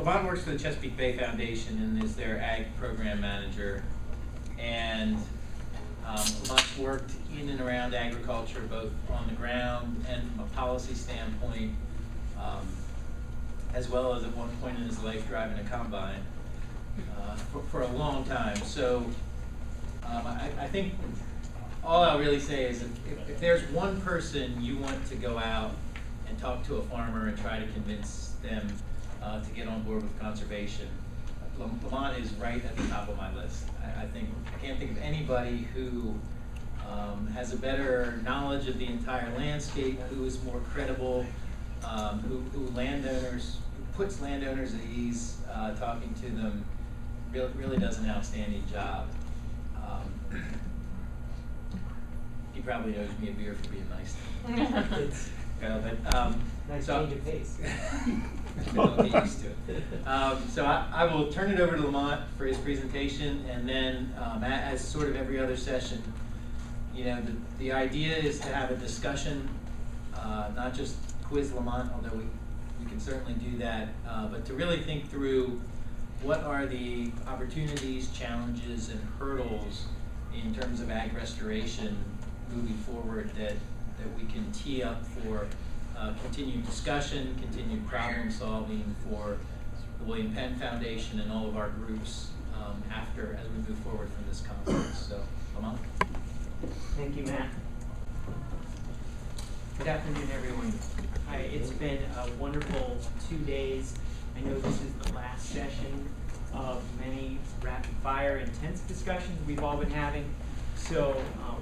Lamont works for the Chesapeake Bay Foundation and is their ag program manager. And Lamont's worked in and around agriculture, both on the ground and from a policy standpoint, as well as at one point in his life driving a combine for a long time. So I think all I'll really say is if there's one person you want to go out and talk to a farmer and try to convince them to get on board with conservation, Lamont is right at the top of my list. I can't think of anybody who has a better knowledge of the entire landscape, who is more credible, who puts landowners at ease, talking to them, really does an outstanding job. He probably owes me a beer for being nice to him. Nice so, change of pace. I'll get used to it. So I will turn it over to Lamont for his presentation, and then as sort of every other session, you know, the idea is to have a discussion, not just quiz Lamont, although we can certainly do that, but to really think through what are the opportunities, challenges, and hurdles in terms of ag restoration moving forward that we can tee up for continued discussion, continued problem solving for the William Penn Foundation and all of our groups as we move forward from this conference. So, Lamont. Thank you, Matt. Good afternoon, everyone. It's been a wonderful 2 days. I know this is the last session of many rapid fire intense discussions we've all been having. So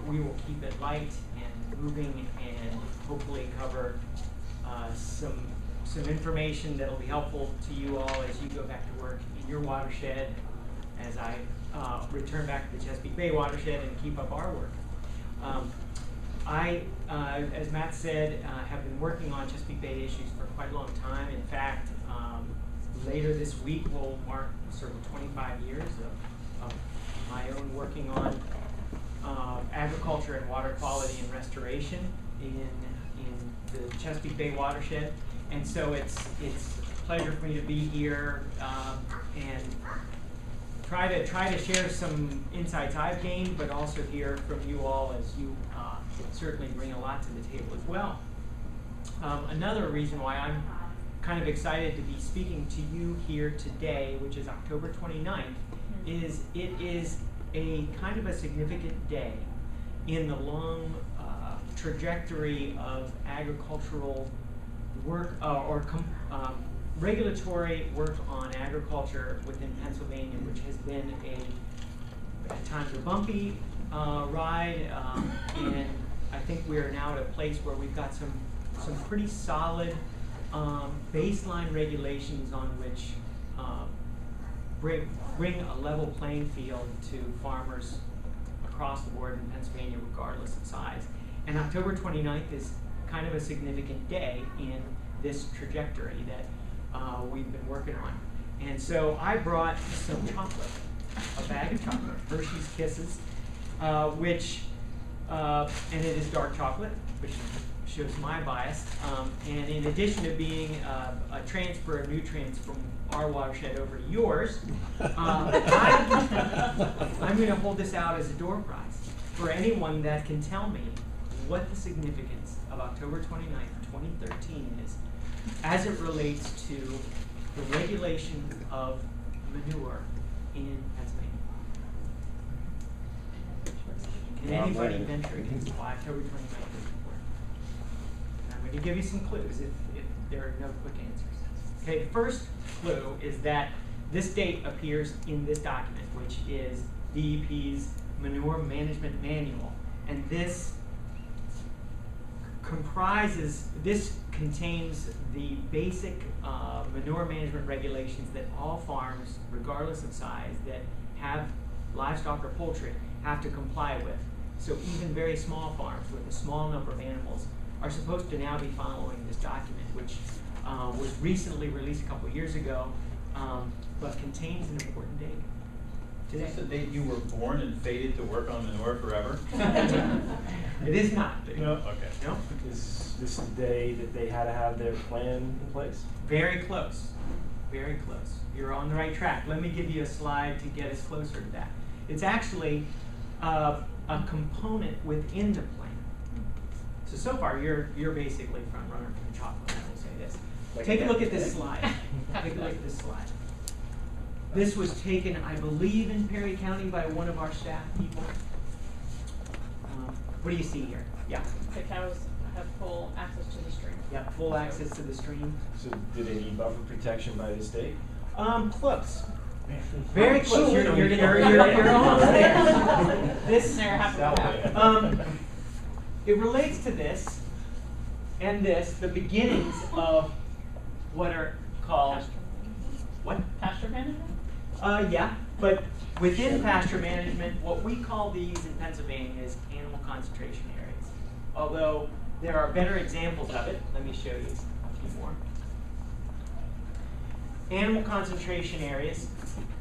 we will keep it light and moving and hopefully cover some information that will be helpful to you all as you go back to work in your watershed, as I return back to the Chesapeake Bay watershed and keep up our work. I, as Matt said, have been working on Chesapeake Bay issues for quite a long time. In fact, later this week will mark sort of 25 years of my own working on agriculture and water quality and restoration in the Chesapeake Bay watershed. And so it's a pleasure for me to be here and try to share some insights I've gained, but also hear from you all as you certainly bring a lot to the table as well. Another reason why I'm kind of excited to be speaking to you here today, which is October 29th, is it is a kind of a significant day in the long trajectory of agricultural work regulatory work on agriculture within Pennsylvania, which has been at times a bumpy ride, and I think we are now at a place where we've got some pretty solid baseline regulations on which bring a level playing field to farmers across the board in Pennsylvania, regardless of size. And October 29th is kind of a significant day in this trajectory that we've been working on. And so I brought some chocolate, a bag of chocolate, Hershey's Kisses, and it is dark chocolate, which shows my bias. And in addition to being a transfer of nutrients from our watershed over to yours, I'm going to hold this out as a door prize for anyone that can tell me what the significance of October 29th, 2013 is as it relates to the regulation of manure in Pennsylvania. Can anybody venture against why October 29th is important? And I'm going to give you some clues if there are no quick answers. Okay, the first clue is that this date appears in this document, which is DEP's Manure Management Manual. And this contains the basic manure management regulations that all farms, regardless of size, that have livestock or poultry, have to comply with. So even very small farms with a small number of animals are supposed to now be following this document, which was recently released a couple of years ago, but contains an important date. Is this the date you were born and fated to work on manure forever? It is not. No? Okay. No? Is this the day that they had to have their plan in place? Very close. Very close. You're on the right track. Let me give you a slide to get us closer to that. It's actually a component within the plan. So far, you're basically front runner for the chocolate. I will say this. Take a look at this slide. Take a look at this slide. This was taken, I believe, in Perry County by one of our staff people. What do you see here? Yeah. The cows have full access to the stream. Yeah, full access to the stream. So do they need buffer protection by the state? Close. Very close. You're almost there. This They're happy. It relates to this and this, the beginnings of what are called Pasture management? Yeah, but within pasture management, what we call these in Pennsylvania is animal concentration areas. Although there are better examples of it. Let me show you a few more. Animal concentration areas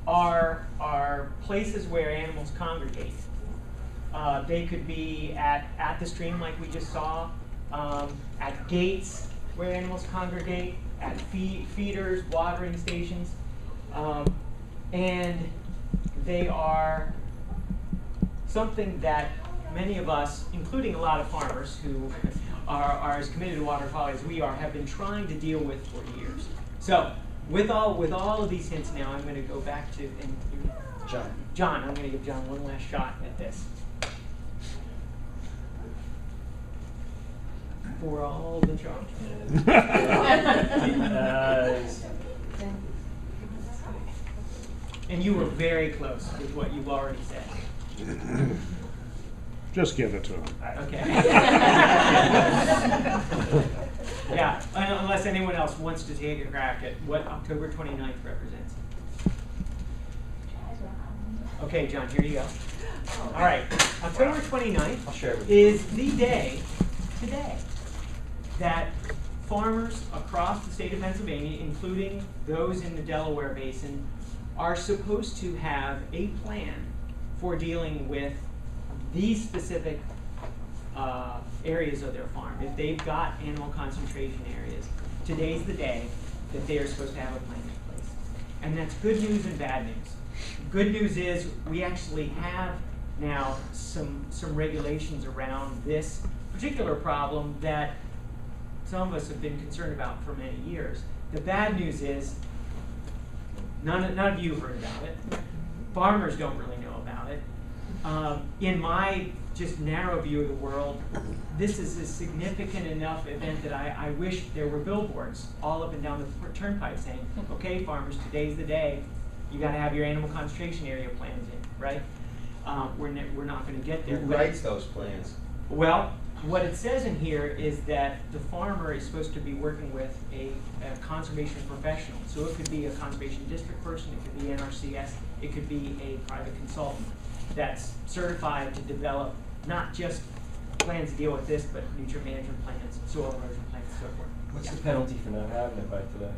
are places where animals congregate. They could be at the stream like we just saw, at gates where animals congregate, at feeders, watering stations, and they are something that many of us, including a lot of farmers who are as committed to water quality as we are, have been trying to deal with for years. So with all of these hints now, I'm going to go back to John. I'm going to give John one last shot at this. For all the John. And you were very close with what you've already said. Just give it to him. Okay. Yeah, unless anyone else wants to take a crack at what October 29th represents. Okay, John, here you go. All right, October 29th I'll share it with is the day today that farmers across the state of Pennsylvania, including those in the Delaware Basin, are supposed to have a plan for dealing with these specific areas of their farm. If they've got animal concentration areas, today's the day that they are supposed to have a plan in place. And that's good news and bad news. Good news is we actually have now some regulations around this particular problem that some of us have been concerned about for many years. The bad news is none of you heard about it. Farmers don't really know about it. In my just narrow view of the world, this is a significant enough event that I wish there were billboards all up and down the turnpike saying, okay, farmers, today's the day. You got to have your animal concentration area plans in, right? We're not going to get there. Who writes those plans? Well, what it says in here is that the farmer is supposed to be working with a conservation professional. So it could be a conservation district person, it could be NRCS, it could be a private consultant that's certified to develop not just plans to deal with this, but nutrient management plans, soil erosion plans, and so forth. What's the penalty for not having it by today?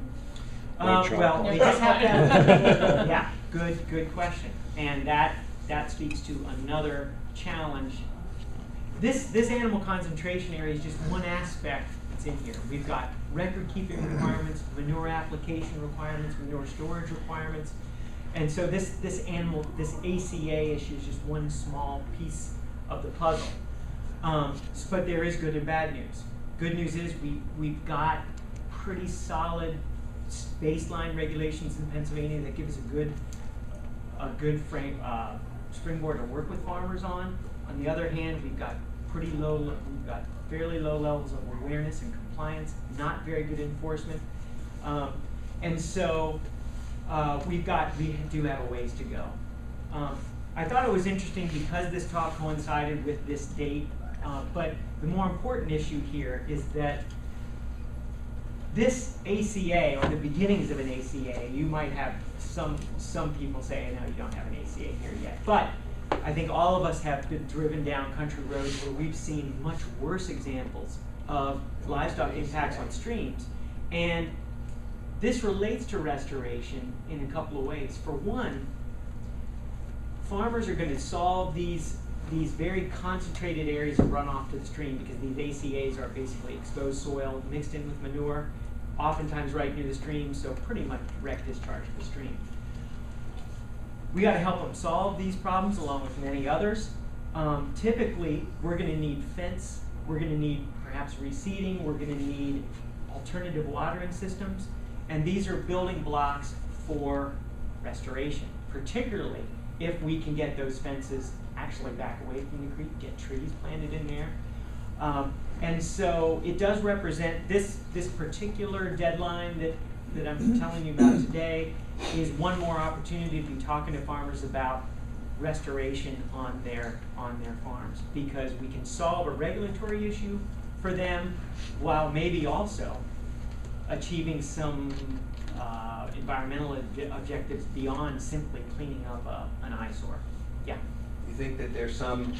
Well, they just have to have, yeah, good question. And that speaks to another challenge. This animal concentration area is just one aspect that's in here. We've got record keeping requirements, manure application requirements, manure storage requirements. And so this ACA issue is just one small piece of the puzzle. But there is good and bad news. Good news is we've got pretty solid baseline regulations in Pennsylvania that give us a good springboard to work with farmers on. On the other hand, we've got fairly low levels of awareness and compliance, not very good enforcement, and so we do have a ways to go. I thought it was interesting because this talk coincided with this date, but the more important issue here is that this ACA, or the beginnings of an ACA, you might have some people saying, no, you don't have an ACA here yet, but I think all of us have been driven down country roads where we've seen much worse examples of livestock impacts on streams. And this relates to restoration in a couple of ways. For one, farmers are going to solve these very concentrated areas of runoff to the stream because these ACAs are basically exposed soil mixed in with manure. oftentimes right near the stream, so pretty much direct discharge to the stream. We got to help them solve these problems along with many others. Typically, we're going to need fence, we're going to need perhaps reseeding, we're going to need alternative watering systems, and these are building blocks for restoration, particularly if we can get those fences actually back away from the creek, get trees planted in there. And so it does represent this particular deadline that I'm telling you about today is one more opportunity to be talking to farmers about restoration on their farms, because we can solve a regulatory issue for them while maybe also achieving some environmental objectives beyond simply cleaning up an eyesore. Yeah. You think that there's some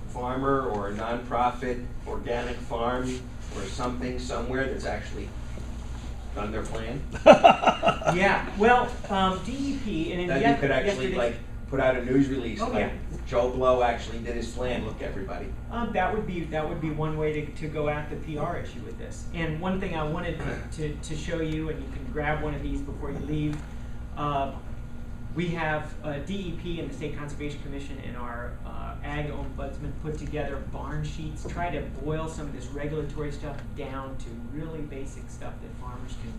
farmer or nonprofit organic farm or something somewhere that's actually done their plan? Yeah. Well, DEP and in That you could actually like put out a news release, Oh, like yeah. Joe Blow actually did his plan. Look, everybody. That would be one way to go at the PR issue with this. And one thing I wanted to show you, and you can grab one of these before you leave. We have DEP and the State Conservation Commission and our Ag Ombudsman put together barn sheets, try to boil some of this regulatory stuff down to really basic stuff that farmers can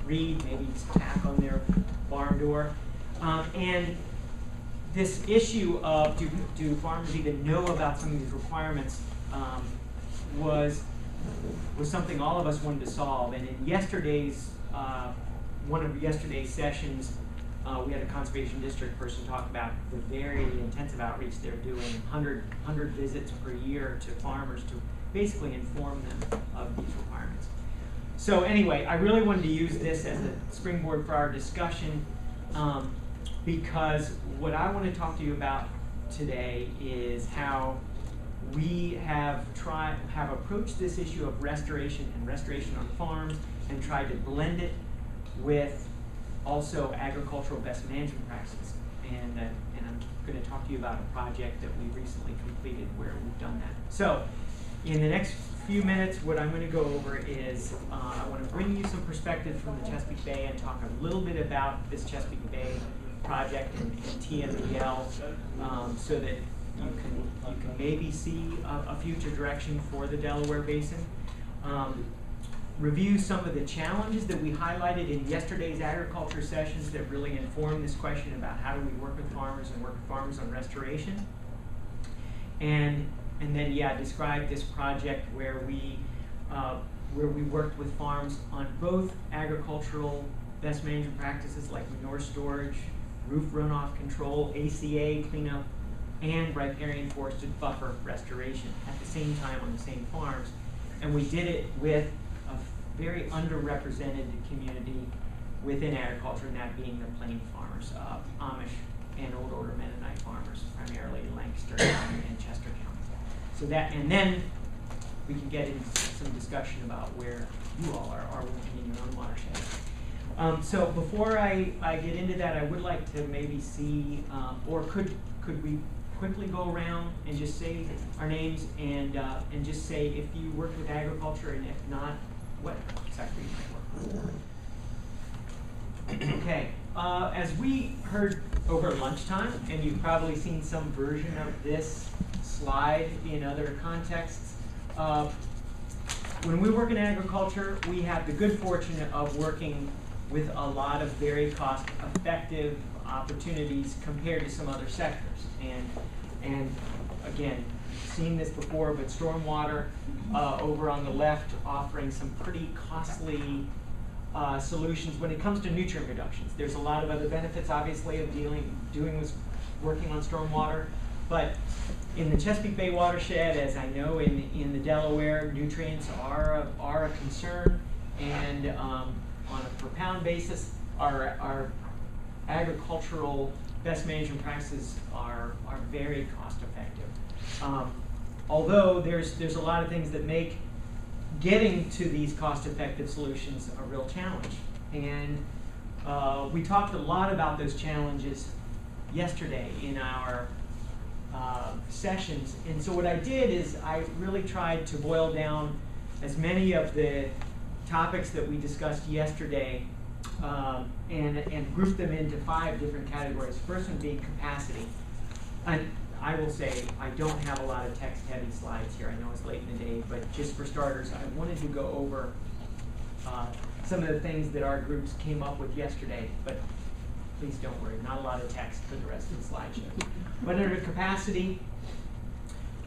read, maybe just tack on their barn door. And this issue of do farmers even know about some of these requirements was something all of us wanted to solve. And in yesterday's one of yesterday's sessions, we had a conservation district person talk about the very intensive outreach they're doing, 100 visits per year to farmers to basically inform them of these requirements. So anyway, I really wanted to use this as a springboard for our discussion because what I want to talk to you about today is how we have approached this issue of restoration and restoration on farms and tried to blend it with also agricultural best management practices. And I'm going to talk to you about a project that we recently completed where we've done that. So in the next few minutes, what I'm going to go over is I want to bring you some perspective from the Chesapeake Bay and talk a little bit about this Chesapeake Bay project and TMDL so that you can maybe see a future direction for the Delaware Basin. Review some of the challenges that we highlighted in yesterday's agriculture sessions that really inform this question about how do we work with farmers and work with farmers on restoration. And then, yeah, describe this project where we worked with farms on both agricultural best management practices like manure storage, roof runoff control, ACA cleanup, and riparian forested buffer restoration at the same time on the same farms. And we did it with a very underrepresented community within agriculture, and that being the plain farmers, Amish and Old Order Mennonite farmers, primarily Lancaster County and Chester County. So that, and then we can get into some discussion about where you all are working in your own watershed. So before I get into that, I would like to maybe see, or could we quickly go around and just say our names and just say if you work with agriculture, and if not, what sector you might work with. Okay, as we heard over lunchtime, and you've probably seen some version of this slide in other contexts, when we work in agriculture, we have the good fortune of working with a lot of very cost-effective opportunities compared to some other sectors. And again, seen this before, but stormwater over on the left offering some pretty costly solutions when it comes to nutrient reductions. There's a lot of other benefits, obviously, of working on stormwater, but in the Chesapeake Bay watershed, as I know in the Delaware, nutrients are a concern, and on a per pound basis, our agricultural best management practices are very cost effective. Although there's a lot of things that make getting to these cost effective solutions a real challenge. And we talked a lot about those challenges yesterday in our sessions. And so what I did is I really tried to boil down as many of the topics that we discussed yesterday and grouped them into 5 different categories. First one being capacity. And I will say I don't have a lot of text-heavy slides here. I know it's late in the day, but just for starters, I wanted to go over some of the things that our groups came up with yesterday. But please don't worry, not a lot of text for the rest of the slideshow. But under capacity,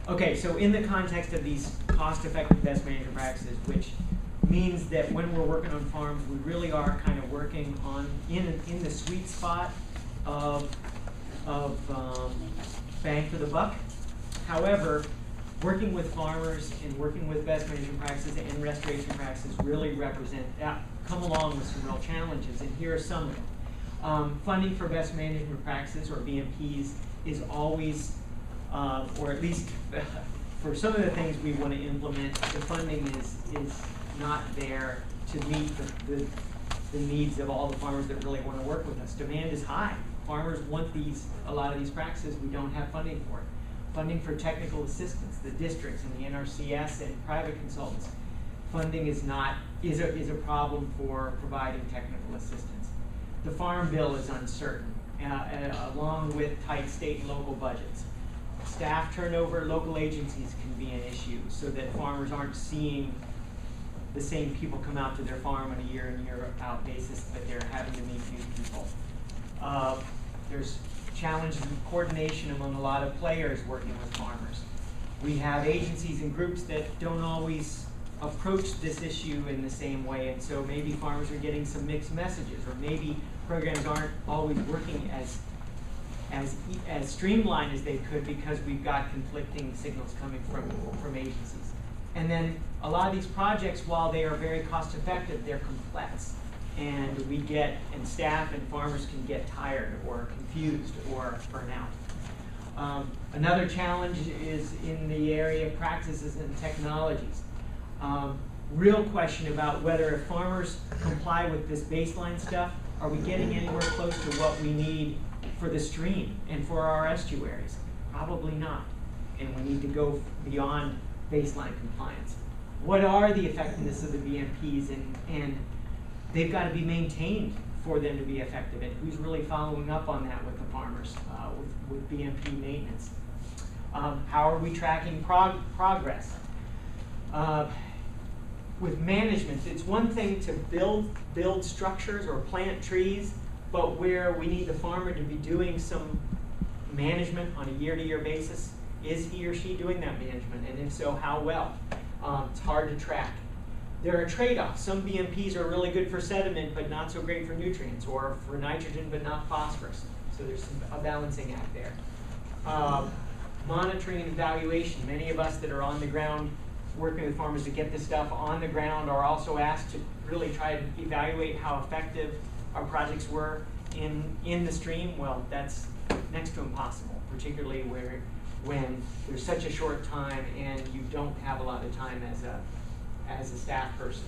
okay, so in the context of these cost-effective best management practices, which means that when we're working on farms, we really are kind of working on in the sweet spot of bang for the buck. However, working with farmers and working with best management practices and restoration practices really come along with some real challenges, and here are some of them. Funding for best management practices, or BMPs, is always, or at least for some of the things we want to implement, the funding is not there to meet the needs of all the farmers that really want to work with us. Demand is high. Farmers want a lot of these practices. We don't have funding for it. Funding for technical assistance, the districts and the NRCS and private consultants. Funding is a problem for providing technical assistance. The Farm Bill is uncertain, along with tight state and local budgets. Staff turnover, local agencies can be an issue, so that farmers aren't seeing the same people come out to their farm on a year in, year out basis, but they're having to meet new people. There's challenges in coordination among a lot of players working with farmers. We have agencies and groups that don't always approach this issue in the same way, and so maybe farmers are getting some mixed messages, or maybe programs aren't always working as streamlined as they could because we've got conflicting signals coming from agencies. And then a lot of these projects, while they are very cost effective, they're complex. And staff and farmers can get tired or confused or burn out. Another challenge is in the area of practices and technologies. Real question about whether if farmers comply with this baseline stuff, are we getting anywhere close to what we need for the stream and for our estuaries? Probably not. And we need to go beyond baseline compliance. What are the effectiveness of the BMPs, and they've got to be maintained for them to be effective, and who's really following up on that with the farmers with BMP maintenance? How are we tracking progress? With management, it's one thing to build structures or plant trees, but where we need the farmer to be doing some management on a year-to-year basis, is he or she doing that management? And if so, how well? It's hard to track. There are trade-offs. Some BMPs are really good for sediment, but not so great for nutrients, or for nitrogen, but not phosphorus. So there's a balancing act there. Monitoring and evaluation. Many of us that are on the ground working with farmers to get this stuff on the ground are also asked to really try to evaluate how effective our projects were in the stream. Well, that's next to impossible, particularly when there's such a short time and you don't have a lot of time as a staff person.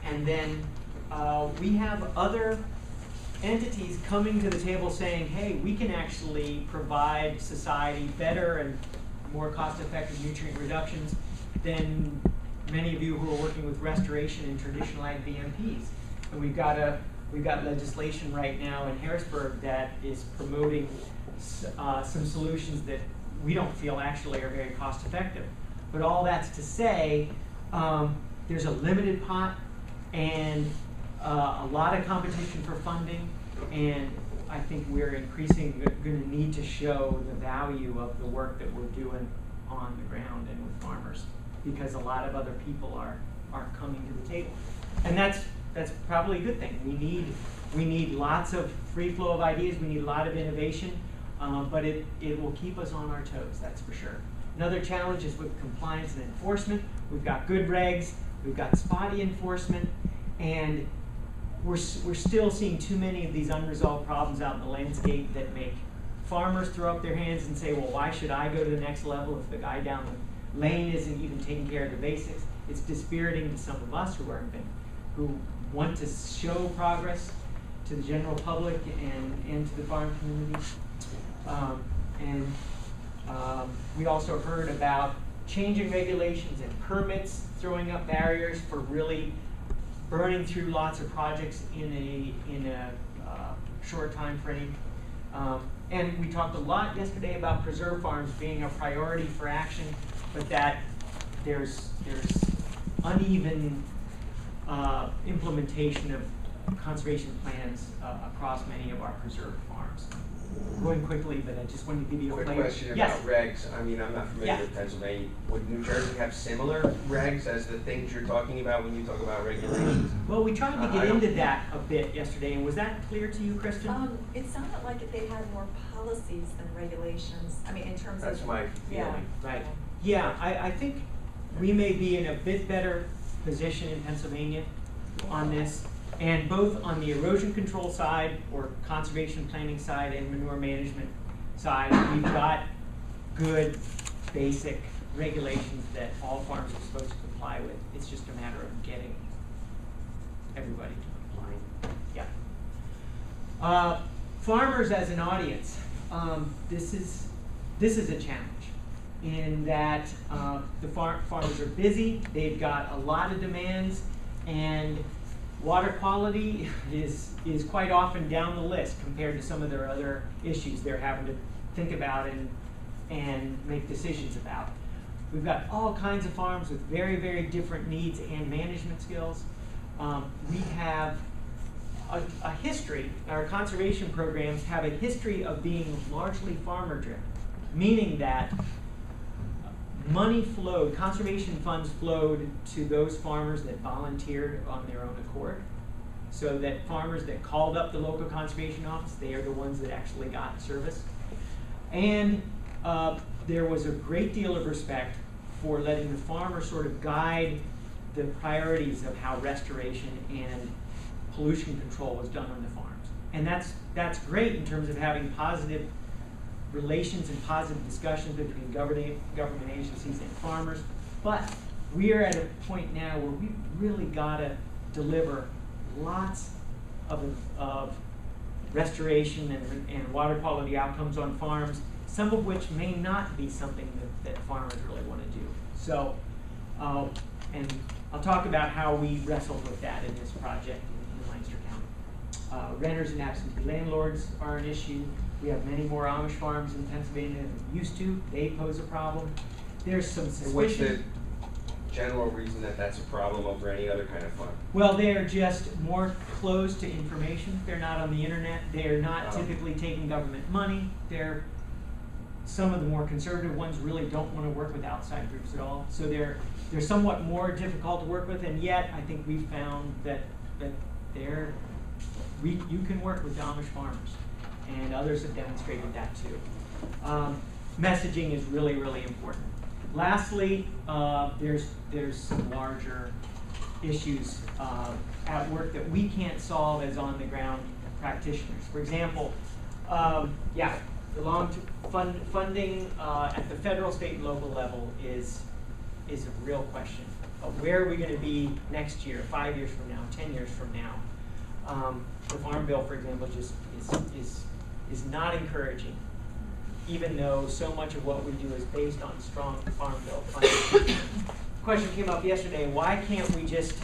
And then we have other entities coming to the table saying, hey, we can actually provide society better and more cost-effective nutrient reductions than many of you who are working with restoration and traditional ag BMPs. And we've got legislation right now in Harrisburg that is promoting some solutions that we don't feel actually are very cost effective. But all that's to say, there's a limited pot and a lot of competition for funding, and I think we're increasingly going to need to show the value of the work that we're doing on the ground and with farmers, because a lot of other people are coming to the table. And that's probably a good thing. We need lots of free flow of ideas, we need a lot of innovation, but it will keep us on our toes, that's for sure. Another challenge is with compliance and enforcement. We've got good regs, we've got spotty enforcement, and we're still seeing too many of these unresolved problems out in the landscape that make farmers throw up their hands and say, well, why should I go to the next level if the guy down the lane isn't even taking care of the basics? It's dispiriting to some of us who want to show progress to the general public and to the farm community. We also heard about changing regulations and permits, throwing up barriers for really burning through lots of projects in a short time frame. And we talked a lot yesterday about preserve farms being a priority for action, but that there's uneven implementation of conservation plans across many of our preserve farms. Going quickly, but I just wanted to give you a Quick flavor. question Yes. about regs. I mean, I'm not familiar Yeah. with Pennsylvania. Would New Jersey have similar regs as the things you're talking about when you talk about regulations? Well, we tried to I get don't- into that a bit yesterday, and was that clear to you, Kristen? It sounded like they had more policies than regulations, I mean, in terms of. That's my Yeah. feeling. Right. Yeah, I think we may be in a bit better position in Pennsylvania on this. And both on the erosion control side, or conservation planning side, and manure management side, we've got good basic regulations that all farms are supposed to comply with. It's just a matter of getting everybody to comply. Yeah. Farmers as an audience, this is a challenge in that the farmers are busy, they've got a lot of demands, and water quality is quite often down the list compared to some of their other issues they're having to think about and make decisions about. We've got all kinds of farms with very, very different needs and management skills. We have a history, our conservation programs have a history of being largely farmer-driven, meaning that money flowed, conservation funds flowed to those farmers that volunteered on their own accord. So that farmers that called up the local conservation office, they are the ones that actually got service. And there was a great deal of respect for letting the farmer sort of guide the priorities of how restoration and pollution control was done on the farms. And that's great in terms of having positive relations and positive discussions between government agencies and farmers, but we are at a point now where we've really got to deliver lots of restoration and water quality outcomes on farms, some of which may not be something that farmers really want to do. So, and I'll talk about how we wrestled with that in this project in Lancaster County. Renters and absentee landlords are an issue. We have many more Amish farms in Pennsylvania than we used to. They pose a problem. There's some And what's the suspicion. general reason that that's a problem over any other kind of farm? Well, they're just more closed to information. They're not on the internet. They're not typically taking government money. Some of the more conservative ones really don't want to work with outside groups at all. So they're somewhat more difficult to work with, and yet I think we've found that you can work with Amish farmers. And others have demonstrated that too. Messaging is really, really important. Lastly, there's some larger issues at work that we can't solve as on-the-ground practitioners. For example, the funding at the federal, state, and local level is a real question. Where are we going to be next year, 5 years from now, 10 years from now? The Farm Bill, for example, just is not encouraging, even though so much of what we do is based on strong Farm Bill funding. The question came up yesterday, why can't we just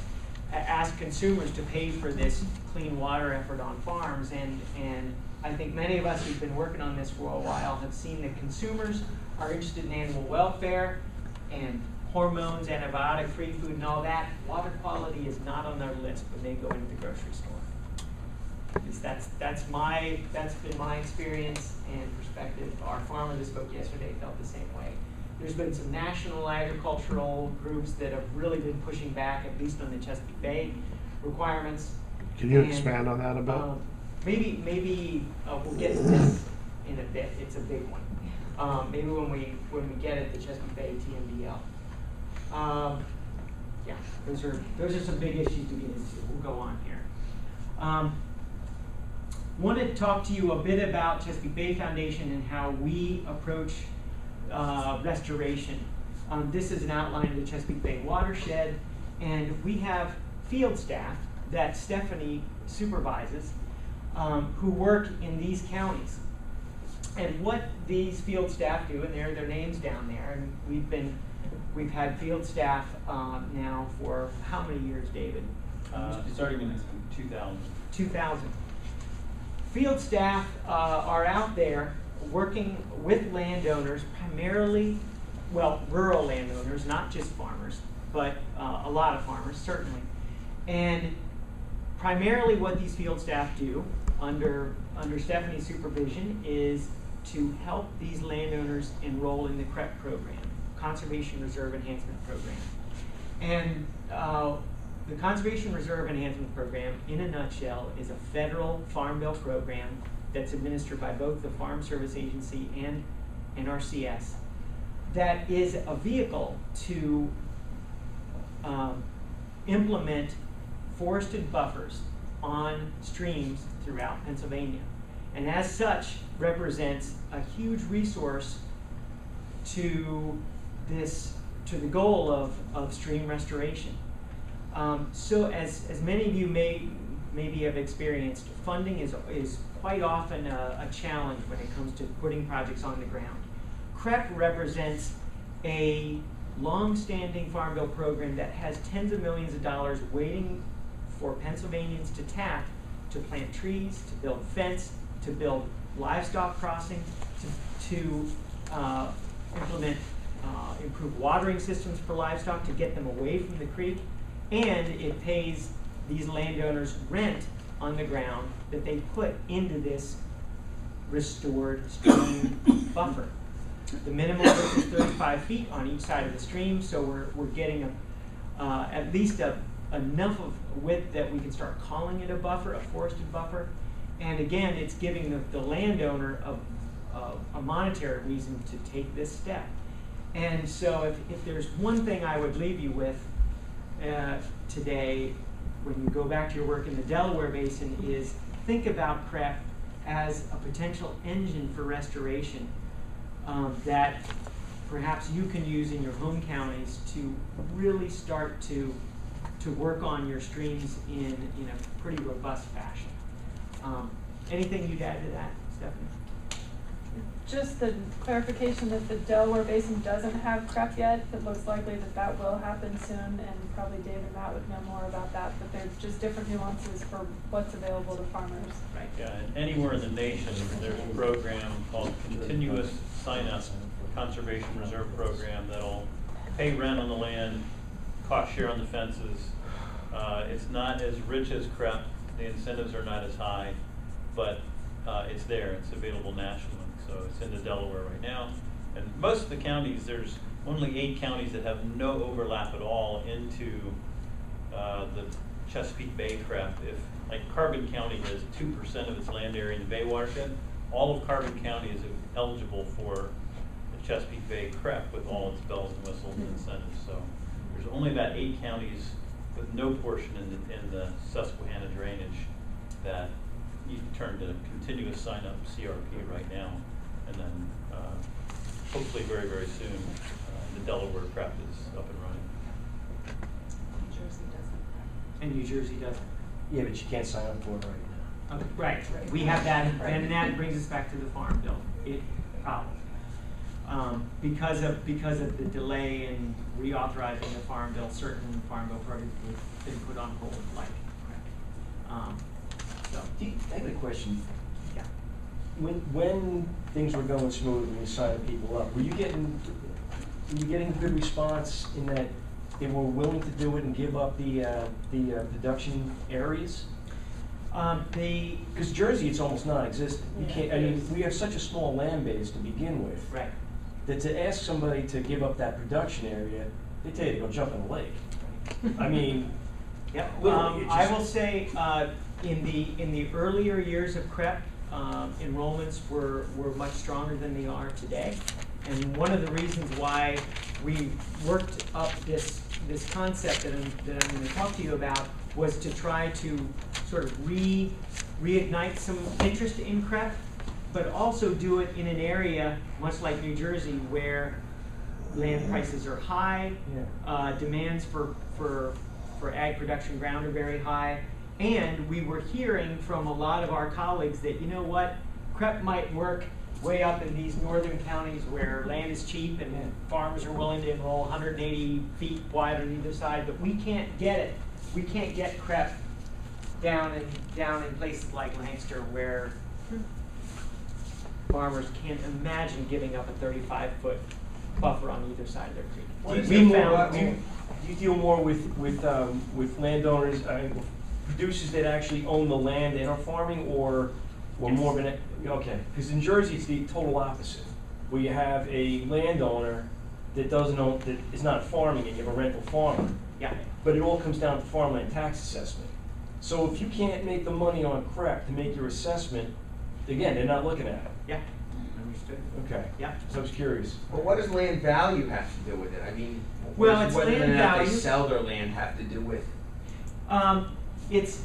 ask consumers to pay for this clean water effort on farms? And I think many of us who've been working on this for a while have seen that consumers are interested in animal welfare and hormones, antibiotic-free food, and all that. Water quality is not on their list when they go into the grocery store. That's been my experience and perspective. Our farmer that spoke yesterday felt the same way. There's been some national agricultural groups that have really been pushing back, at least on the Chesapeake Bay requirements. Can you expand on that a bit? Maybe we'll get to this in a bit. It's a big one. Maybe when we get at the Chesapeake Bay TMDL. Yeah, those are some big issues to get into. We'll go on here. Want to talk to you a bit about Chesapeake Bay Foundation and how we approach restoration. This is an outline of the Chesapeake Bay Watershed, and we have field staff that Stephanie supervises who work in these counties. And what these field staff do, and there are their names down there, and we've had field staff now for how many years, David? Starting in 2000. 2000. Field staff are out there working with landowners, primarily, well, rural landowners, not just farmers, but a lot of farmers, certainly. And primarily what these field staff do under Stephanie's supervision is to help these landowners enroll in the CREP program, Conservation Reserve Enhancement Program. And the Conservation Reserve Enhancement Program, in a nutshell, is a federal farm bill program that's administered by both the Farm Service Agency and NRCS that is a vehicle to implement forested buffers on streams throughout Pennsylvania. And as such, represents a huge resource to the goal of stream restoration. So as many of you maybe have experienced, funding is quite often a challenge when it comes to putting projects on the ground. CREP represents a long-standing farm bill program that has tens of millions of dollars waiting for Pennsylvanians to tap to plant trees, to build fence, to build livestock crossing, to implement improved watering systems for livestock to get them away from the creek, and it pays these landowners rent on the ground that they put into this restored stream buffer. The minimum width is 35 feet on each side of the stream, so we're getting at least enough of width that we can start calling it a buffer, a forested buffer. And again, it's giving the landowner a monetary reason to take this step. And so if there's one thing I would leave you with today, when you go back to your work in the Delaware Basin, is think about CREP as a potential engine for restoration that perhaps you can use in your home counties to really start to work on your streams in a pretty robust fashion. Anything you'd add to that, Stephanie? Just the clarification that the Delaware Basin doesn't have CREP yet. It looks likely that will happen soon, and probably Dave and Matt would know more about that, but there's just different nuances for what's available to farmers. Right. Yeah, and anywhere in the nation, there's a program called Continuous Sign-Up Conservation Reserve Program that'll pay rent on the land, cost share on the fences. It's not as rich as CREP. The incentives are not as high, but it's there. It's available nationally. So it's in the Delaware right now. And most of the counties, there's only 8 counties that have no overlap at all into the Chesapeake Bay CREP. If, like, Carbon County has 2% of its land area in the Bay Watershed, all of Carbon County is eligible for the Chesapeake Bay CREP with all its bells and whistles and incentives. So there's only about 8 counties with no portion in the Susquehanna drainage that you can turn to continuous sign-up CRP right now. And then hopefully very, very soon, the Delaware CREP is up and running. New Jersey doesn't. And New Jersey doesn't. Yeah, but you can't sign up for it right now. Okay, right. We have that, and that brings us back to the farm bill problem. Because of the delay in reauthorizing the farm bill, certain farm bill programs have been put on hold, like CREP. I have a question. Yeah. When things were going smooth and you signed people up, were you getting a good response in that they were willing to do it and give up the production areas? Because Jersey, it's almost non-existent. You can't. I mean, we have such a small land base to begin with. Right. That to ask somebody to give up that production area, they tell you to go jump in the lake. I mean, Yep. literally, I will say in the earlier years of CREP, enrollments were much stronger than they are today. And one of the reasons why we worked up this concept that I'm going to talk to you about was to try to sort of reignite some interest in CREP, but also do it in an area much like New Jersey where land prices are high, demands for ag production ground are very high, and we were hearing from a lot of our colleagues that, you know what, CREP might work way up in these northern counties where land is cheap and farmers are willing to enroll 180 feet wide on either side, but we can't get it we can't get CREP down in places like Lancaster where farmers can't imagine giving up a 35-foot buffer on either side of their creek. Do you deal more with landowners, producers that actually own the land and are farming, or Yes. more of an, okay, because in Jersey it's the total opposite, where you have a landowner that doesn't own, that is not farming, and you have a rental farmer. Yeah. But it all comes down to farmland tax assessment. So if you can't make the money on CREP to make your assessment, again, they're not looking at it. Yeah. Understood. Okay. Yeah. So I was curious. But what does land value have to do with it? I mean, Well, what does it's whether or land not they value. sell their land have to do with? It's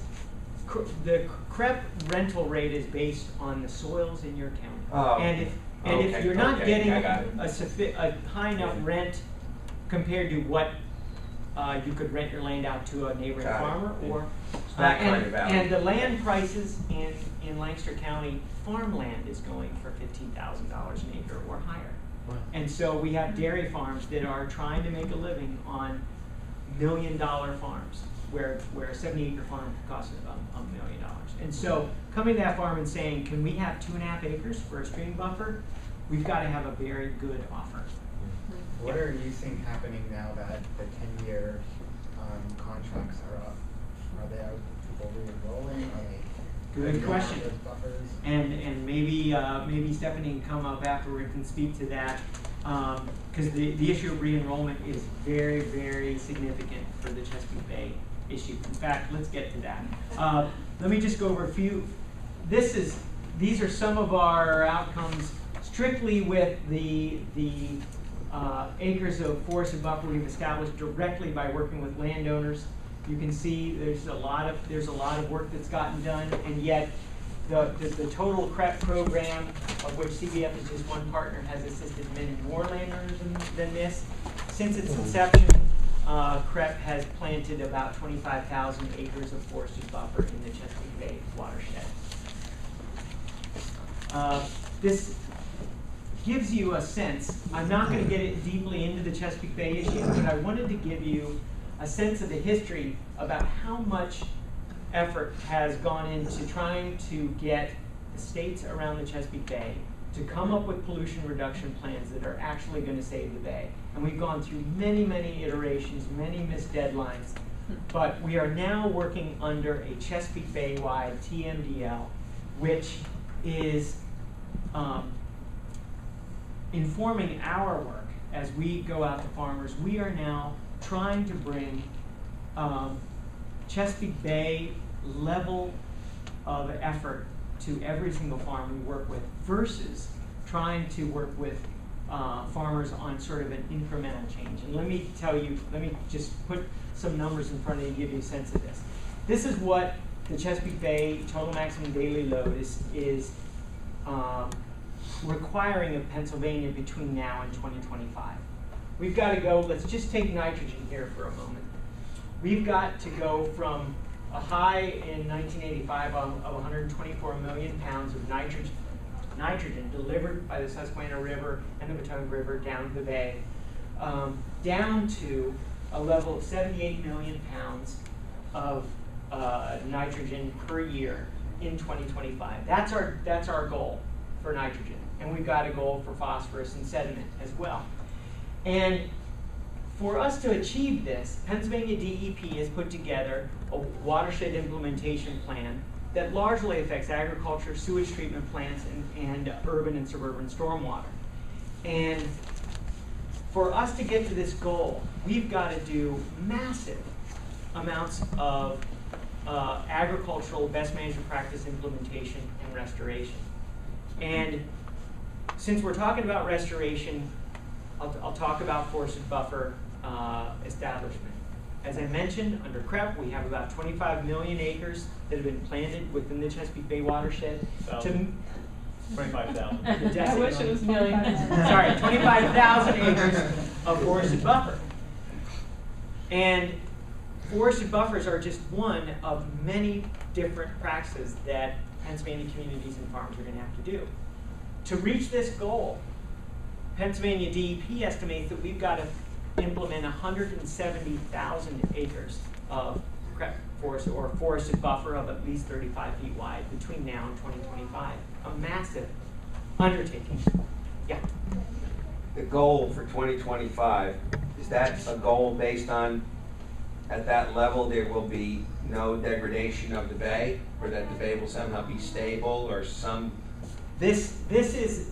the CREP rental rate is based on the soils in your county. Oh, And if okay, you're not okay, getting I got it. a high enough rent compared to what you could rent your land out to a neighboring Got it. farmer, or It's that kind of value. and the land prices in Lancaster County, farmland is going for $15,000 an acre or higher. Wow. And so we have dairy farms that are trying to make a living on $1 million farms, where a 70-acre farm costs $1 million. And so coming to that farm and saying, can we have 2.5 acres for a stream buffer? We've got to have a very good offer. What are you seeing happening now that the 10-year contracts are up? Are they out people re-enrolling? Are they Good question. those buffers? And maybe Stephanie can come up afterwards and speak to that, because the issue of re-enrollment is very, very significant for the Chesapeake Bay issue. In fact, let's get to that. Let me just go over a few. These are some of our outcomes strictly with the acres of forested buffer we've established directly by working with landowners. You can see there's a lot of work that's gotten done, and yet the total CREP program, of which CBF is just one partner, has assisted many more landowners than this. Since its inception, CREP has planted about 25,000 acres of forested buffer in the Chesapeake Bay watershed. This gives you a sense. I'm not going to get it deeply into the Chesapeake Bay issue, but I wanted to give you a sense of the history about how much effort has gone into trying to get the states around the Chesapeake Bay to come up with pollution reduction plans that are actually going to save the bay. And we've gone through many, many iterations, many missed deadlines, but we are now working under a Chesapeake Bay-wide TMDL, which is informing our work as we go out to farmers. We are now trying to bring Chesapeake Bay level of effort to every single farm we work with, versus trying to work with farmers on sort of an incremental change. And let me just put some numbers in front of you to give you a sense of this. This is what the Chesapeake Bay total maximum daily load is requiring of Pennsylvania between now and 2025. We've got to go, let's just take nitrogen here for a moment. We've got to go from a high in 1985 of 124 million pounds of nitrogen delivered by the Susquehanna River and the Potomac River down to the bay, down to a level of 78 million pounds of nitrogen per year in 2025. That's our goal for nitrogen. And we've got a goal for phosphorus and sediment as well. And for us to achieve this, Pennsylvania DEP has put together a watershed implementation plan that largely affects agriculture, sewage treatment plants, and urban and suburban stormwater. And for us to get to this goal, we've got to do massive amounts of agricultural best management practice implementation and restoration. And since we're talking about restoration, I'll talk about forested buffer establishment. As I mentioned, under CREP, we have about 25 million acres that have been planted within the Chesapeake Bay watershed. 25,000. I wish it was million. Sorry, 25,000 acres of forested buffer. And forested buffers are just one of many different practices that Pennsylvania communities and farms are going to have to do. To reach this goal, Pennsylvania DEP estimates that we've got to implement 170,000 acres of forested or forested buffer of at least 35 feet wide between now and 2025. A massive undertaking. Yeah. The goal for 2025, is that a goal based on, at that level, there will be no degradation of the bay, or that the bay will somehow be stable, or some? This is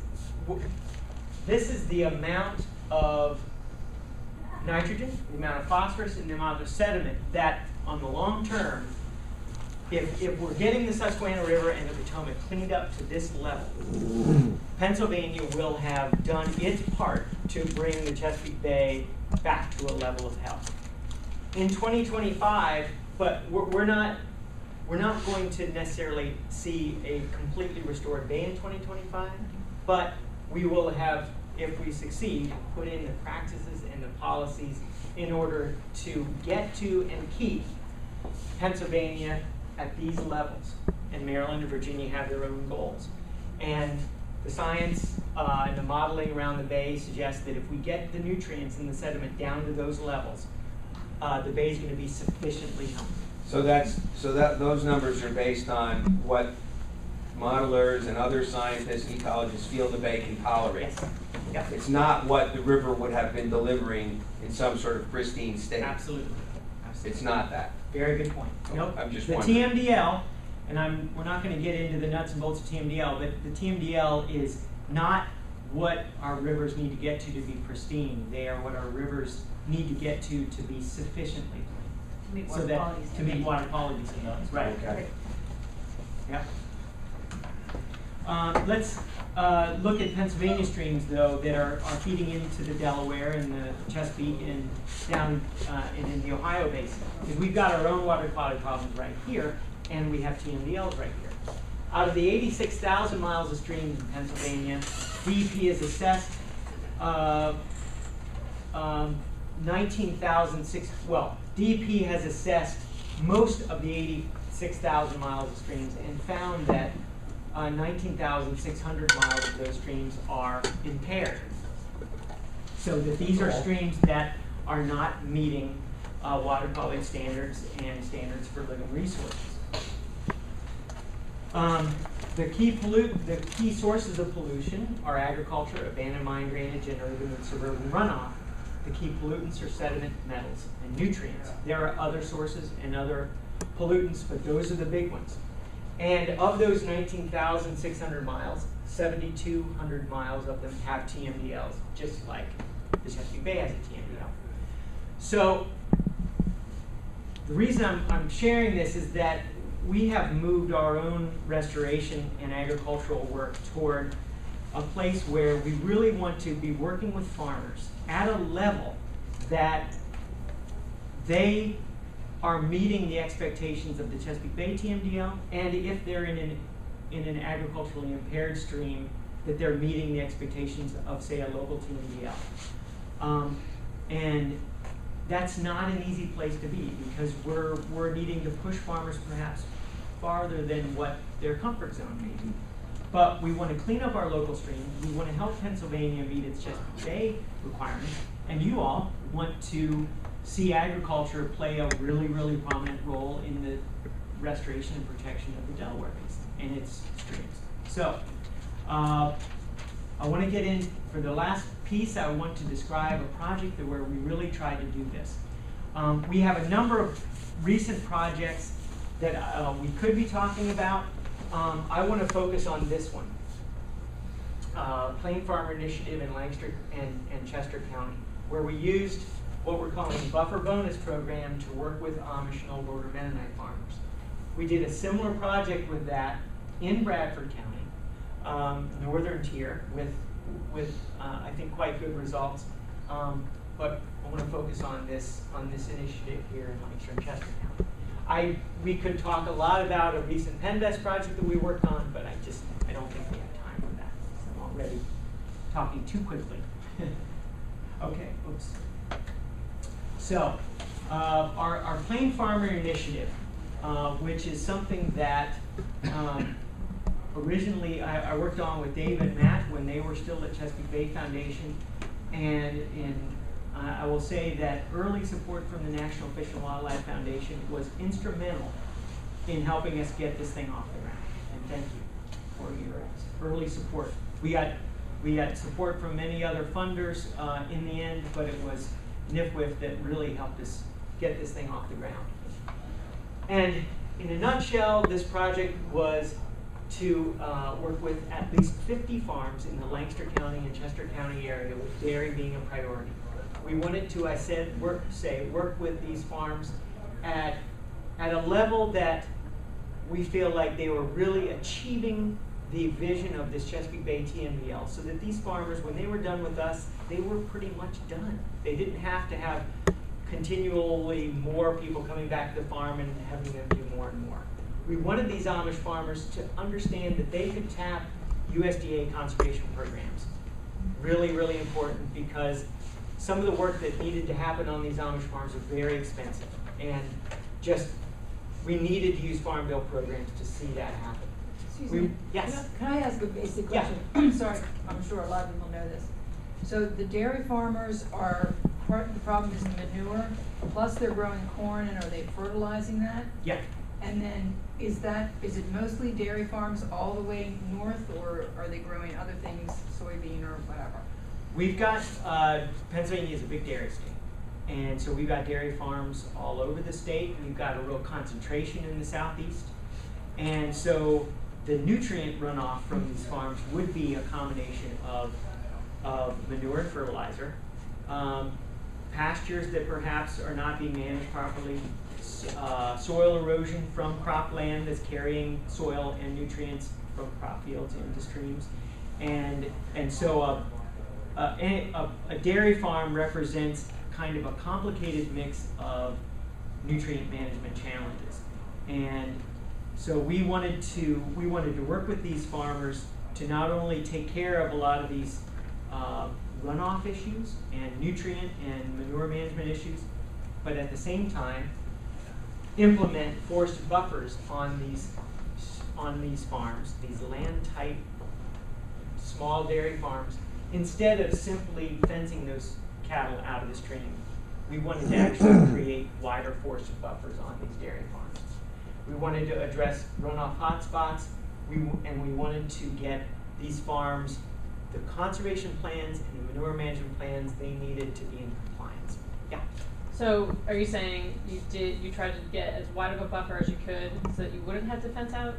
the amount of nitrogen, the amount of phosphorus, and the amount of sediment that, on the long term, if we're getting the Susquehanna River and the Potomac cleaned up to this level, Pennsylvania will have done its part to bring the Chesapeake Bay back to a level of health. In 2025, but we're not going to necessarily see a completely restored bay in 2025, but we will have, if we succeed, put in the practices and the policies in order to get to and keep Pennsylvania at these levels. And Maryland and Virginia have their own goals. And the science and the modeling around the bay suggests that if we get the nutrients and the sediment down to those levels, the bay is going to be sufficiently healthy. So those numbers are based on what modelers and other scientists and ecologists feel the bay can tolerate. Yes. Yep. It's not what the river would have been delivering in some sort of pristine state. Absolutely. It's not that. Very good point. Oh, Nope. I'm just the wondering. TMDL, and we're not going to get into the nuts and bolts of TMDL, but the TMDL is not what our rivers need to get to be pristine. They are what our rivers need to get to be sufficiently clean. To meet So water that quality to meet standards. water quality standards. Right. Okay. Yep. Let's look at Pennsylvania streams, though, that are feeding into the Delaware and the Chesapeake and down and in the Ohio basin. Because we've got our own water quality problems right here, and we have TMDLs right here. Out of the 86,000 miles of streams in Pennsylvania, DEP has assessed 19,006. Well, DEP has assessed most of the 86,000 miles of streams and found that 19,600 miles of those streams are impaired. So that these are streams that are not meeting water quality standards and standards for living resources. The key sources of pollution are agriculture, abandoned mine drainage, and urban and suburban runoff. The key pollutants are sediment, metals, and nutrients. There are other sources and other pollutants, but those are the big ones. And of those 19,600 miles, 7,200 miles of them have TMDLs, just like the Chesapeake Bay has a TMDL. So the reason I'm sharing this is that we have moved our own restoration and agricultural work toward a place where we really want to be working with farmers at a level that they are meeting the expectations of the Chesapeake Bay TMDL, and if they're in an agriculturally impaired stream, that they're meeting the expectations of, say, a local TMDL. And that's not an easy place to be, because we're needing to push farmers perhaps farther than what their comfort zone may be. But we want to clean up our local streams. We want to help Pennsylvania meet its Chesapeake Bay requirements, and you all want to see agriculture play a really, really prominent role in the restoration and protection of the Delaware Basin and its streams. So, I want to get in, for the last piece, I want to describe a project where we really tried to do this. We have a number of recent projects that we could be talking about. I want to focus on this one. Plain Farmer Initiative in Lancaster and Chester County, where we used what we're calling a buffer bonus program to work with Amish and Old Order Mennonite farmers. We did a similar project with that in Bradford County, northern tier, with I think quite good results. But I want to focus on this initiative here in Lancaster and Chester County. We could talk a lot about a recent Penn Best project that we worked on, but I don't think we have time for that. I'm already talking too quickly. Okay, oops. So, our Plain Farmer Initiative, which is something that originally I worked on with Dave and Matt when they were still at Chesapeake Bay Foundation, and in I will say that early support from the National Fish and Wildlife Foundation was instrumental in helping us get this thing off the ground. And thank you for your early support. We got support from many other funders in the end, but it was NIFWIF that really helped us get this thing off the ground. And in a nutshell, this project was to work with at least 50 farms in the Lancaster County and Chester County area, with dairy being a priority. We wanted to, work with these farms at a level that we feel like they were really achieving the vision of this Chesapeake Bay TMBL, so that these farmers, when they were done with us, they were pretty much done. They didn't have to have continually more people coming back to the farm and having them do more and more. We wanted these Amish farmers to understand that they could tap USDA conservation programs. Really, really important, because some of the work that needed to happen on these Amish farms are very expensive. And we needed to use Farm Bill programs to see that happen. Excuse me. Yes. Can I ask a basic question? Sorry, I'm sure a lot of people know this. So the dairy farmers are, part of the problem is manure, plus they're growing corn, and are they fertilizing that? Yeah. And then is it mostly dairy farms all the way north, or are they growing other things, soybean or whatever? We've got, Pennsylvania is a big dairy state. And so we've got dairy farms all over the state. We've got a real concentration in the southeast. And so the nutrient runoff from these farms would be a combination of manure and fertilizer, pastures that perhaps are not being managed properly, soil erosion from cropland that's carrying soil and nutrients from crop fields into streams. And so a dairy farm represents kind of a complicated mix of nutrient management challenges. And so we wanted to work with these farmers to not only take care of a lot of these runoff issues and nutrient and manure management issues, but at the same time implement forest buffers on these farms, these land-type small dairy farms, instead of simply fencing those cattle out of the stream. We wanted to actually create wider forest buffers on these dairy farms. We wanted to address runoff hotspots, and we wanted to get these farms the conservation plans and the manure management plans they needed to be in compliance. Yeah. So are you saying you tried to get as wide of a buffer as you could so that you wouldn't have to fence out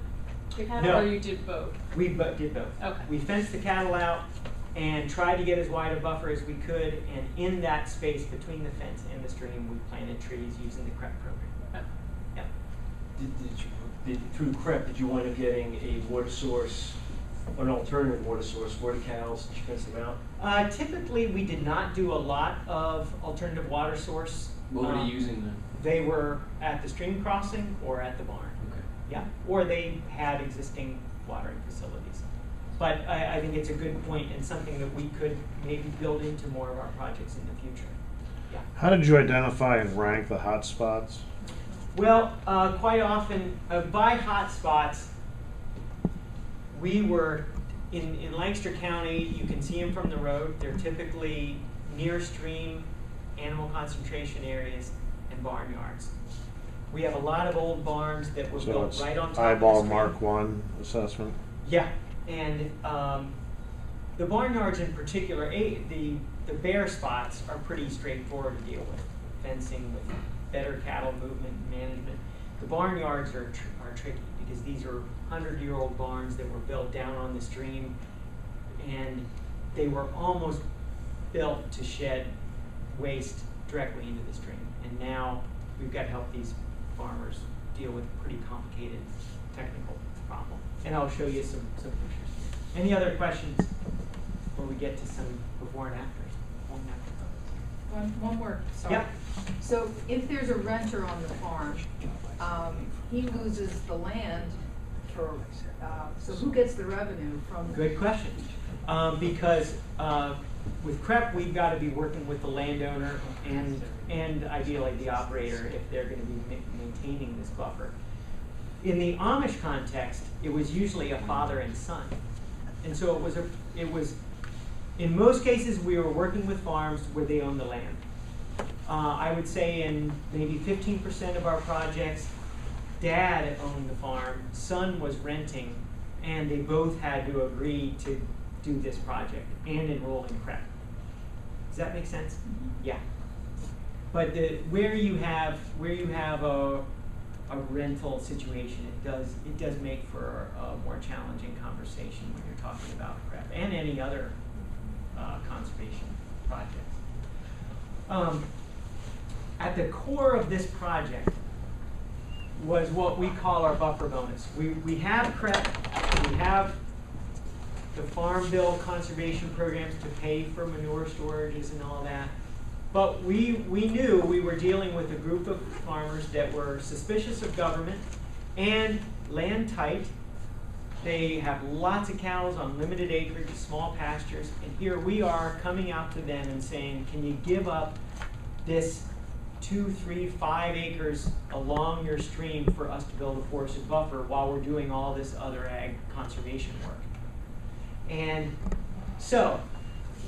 your cattle, No. or you did both? We did both. Okay. We fenced the cattle out and tried to get as wide a buffer as we could, and in that space between the fence and the stream, we planted trees using the CREP program. Okay. Yeah. Through CREP, did you wind up getting a water source, or an alternative water source for the cows? Did you fence them out? Typically, we did not do a lot of alternative water source. What were they using then? They were at the stream crossing or at the barn. Okay. Yeah, or they had existing watering facilities. But I think it's a good point and something that we could maybe build into more of our projects in the future. Yeah. How did you identify and rank the hot spots? Well, quite often, by hot spots, we were in Lancaster County. You can see them from the road. They're typically near stream, animal concentration areas, and barnyards. We have a lot of old barns that were So built it's right on top eyeball of the stream. Mark 1 assessment? Yeah, and the barnyards in particular, the bare spots are pretty straightforward to deal with. Fencing with better cattle movement and management. The barnyards are tricky because these are 100-year-old barns that were built down on the stream, and they were almost built to shed waste directly into the stream. And now we've got to help these farmers deal with a pretty complicated technical problem. And I'll show you some pictures. Any other questions before we get to some before and afters? One more, sorry. Yep. So if there's a renter on the farm, he loses the land for, so who gets the revenue from? Good question. Because with CREP, we've got to be working with the landowner and ideally the operator if they're going to be maintaining this buffer. In the Amish context, it was usually a father and son, and so it In most cases, we were working with farms where they own the land. I would say in maybe 15% of our projects, Dad owned the farm, son was renting, and they both had to agree to do this project and enroll in CREP. Does that make sense? Yeah. But where you have a rental situation, it does make for a more challenging conversation when you're talking about CREP and any other conservation projects. At the core of this project was what we call our buffer bonus. We have CREP, we have the Farm Bill conservation programs to pay for manure storages and all that. But we knew we were dealing with a group of farmers that were suspicious of government and land tight. They have lots of cows on limited acreage, small pastures, and here we are coming out to them and saying, can you give up this 2, 3, 5 acres along your stream for us to build a forested buffer while we're doing all this other ag conservation work? And so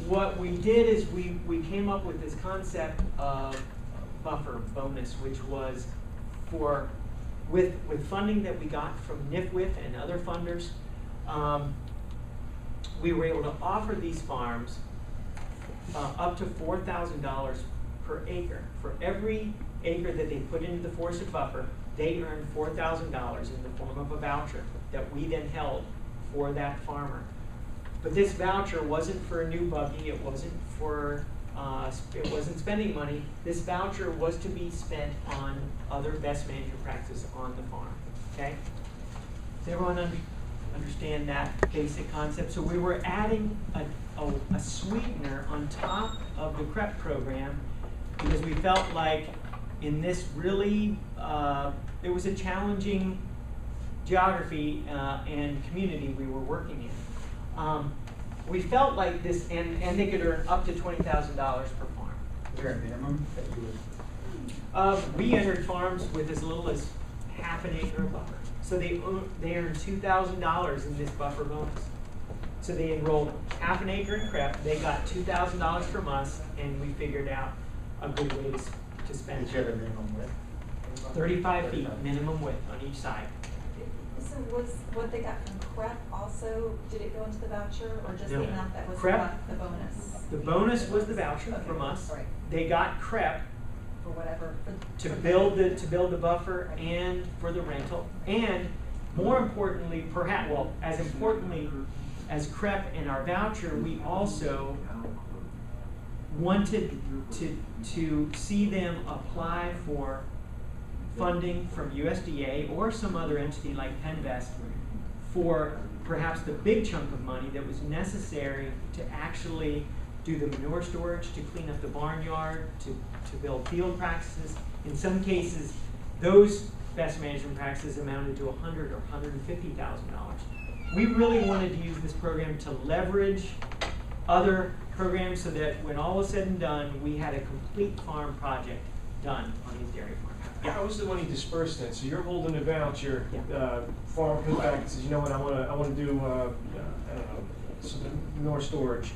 what we did is we came up with this concept of buffer bonus, which was with funding that we got from NIFWIF and other funders, we were able to offer these farms up to $4,000 per acre. For every acre that they put into the forested buffer, they earned $4,000 in the form of a voucher that we then held for that farmer. But this voucher wasn't for a new buggy, it wasn't spending money. This voucher was to be spent on other best management practices on the farm, okay? Does everyone understand that basic concept? So we were adding a sweetener on top of the CREP program because we felt like in this really, it was a challenging geography and community we were working in. We felt like this, and they could earn up to $20,000 per farm. Is there a minimum that you would? We entered farms with as little as half an acre of buffer. So they earned $2,000 in this buffer bonus. So they enrolled half an acre in CREP, they got $2,000 from us, and we figured out a good way to spend Did you have a minimum width? 35 feet minimum width on each side. So was what they got from CREP also, did it go into the voucher or just No. the amount that was CREP, the bonus? The bonus was the voucher Okay, from us. right. They got CREP For whatever. to build the buffer and for the rental, and more importantly, perhaps, well, as importantly as CREP and our voucher, we also wanted to see them apply for funding from USDA or some other entity like Penn for perhaps the big chunk of money that was necessary to actually do the manure storage, to clean up the barnyard, to build field practices. In some cases, those best management practices amounted to $100,000 or $150,000. We really wanted to use this program to leverage other programs so that when all was said and done, we had a complete farm project done on these dairy farms. How was the money dispersed then? So you're holding a voucher, Yeah. farm comes back and says, you know what, I want to do, I don't know, some manure storage.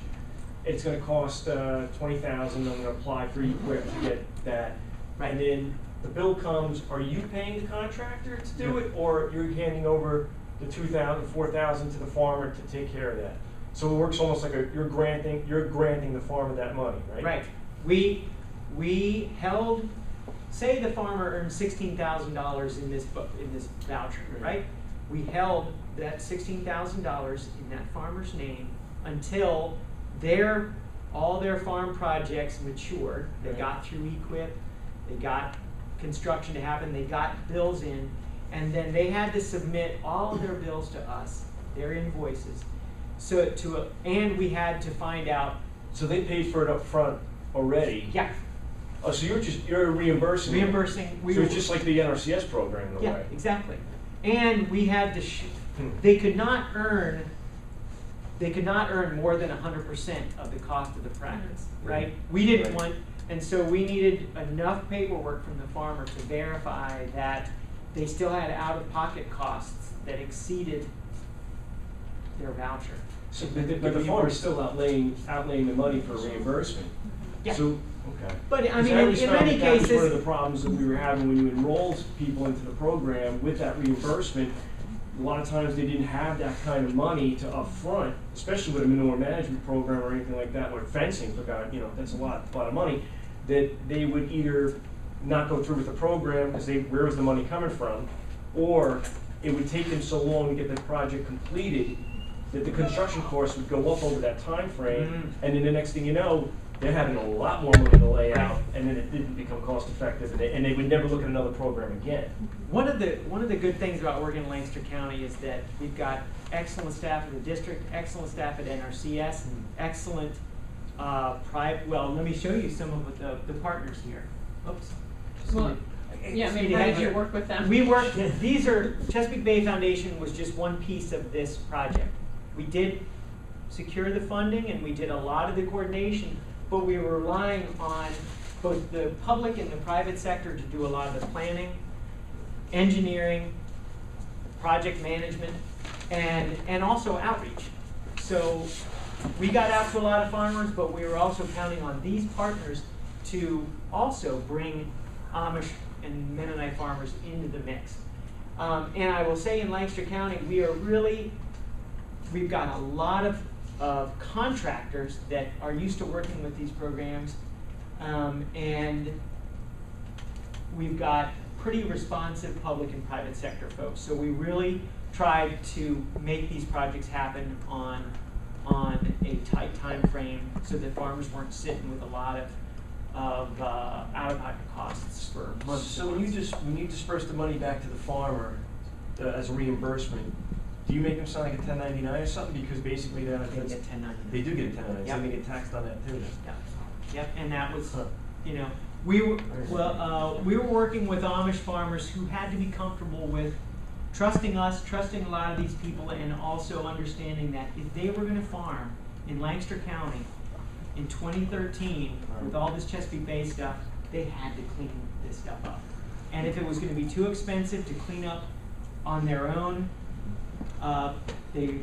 It's going to cost $20,000. I'm going to apply for equip to get that. Right. And then the bill comes. Are you paying the contractor to do it, or you're handing over the $4,000 to the farmer to take care of that? So it works almost like you're granting the farmer that money, right? Right. We held. Say the farmer earned $16,000 in this voucher, right? We held that $16,000 in that farmer's name until all their farm projects matured. They got through equip, they got construction to happen, they got bills in, and then they had to submit all of their bills to us, their invoices. And we had to find out. So they paid for it up front already. Yeah. Oh, so you're reimbursing. Reimbursing. So it's just like the NRCS program in a Yeah, way. exactly. And we had to. They could not earn more than 100% of the cost of the practice, right? We didn't want, and so we needed enough paperwork from the farmer to verify that they still had out-of-pocket costs that exceeded their voucher. So, but the farmer's still outlaying the money for reimbursement. Yeah. So, okay. But I Because mean, always in found many that was cases. one of the problems that we were having when you enrolled people into the program with that reimbursement. A lot of times they didn't have that kind of money to upfront, especially with a manure management program or anything like that, or fencing, that's a lot of money, that they would either not go through with the program because where was the money coming from, or it would take them so long to get the project completed that the construction costs would go up over that time frame, and then the next thing you know, they're having a lot more money to lay out, and then it didn't become cost effective, and they would never look at another program again. One of the good things about working in Lancaster County is that we've got excellent staff in the district, excellent staff at NRCS, and excellent well, let me show you some of the partners here. Oops. Well, yeah, I mean, how did you work with them? We worked, Chesapeake Bay Foundation was just one piece of this project. We did secure the funding and we did a lot of the coordination, but we were relying on both the public and the private sector to do a lot of the planning, engineering, project management, and also outreach. So we got out to a lot of farmers, but we were also counting on these partners to also bring Amish and Mennonite farmers into the mix. And I will say in Lancaster County, we've got a lot of contractors that are used to working with these programs, and we've got pretty responsive public and private sector folks. So we really tried to make these projects happen on a tight time frame so that farmers weren't sitting with a lot of out-of-pocket costs for months. So when you disperse the money back to the farmer as a reimbursement, do you make them sign like a 1099 or something? Because basically They get 1099. They do get a 1099, Yep. so they get taxed on that too. Yep, and that was, we were working with Amish farmers who had to be comfortable with trusting us, trusting a lot of these people, and also understanding that if they were going to farm in Lancaster County in 2013 with all this Chesapeake Bay stuff, they had to clean this stuff up. And if it was going to be too expensive to clean up on their own, they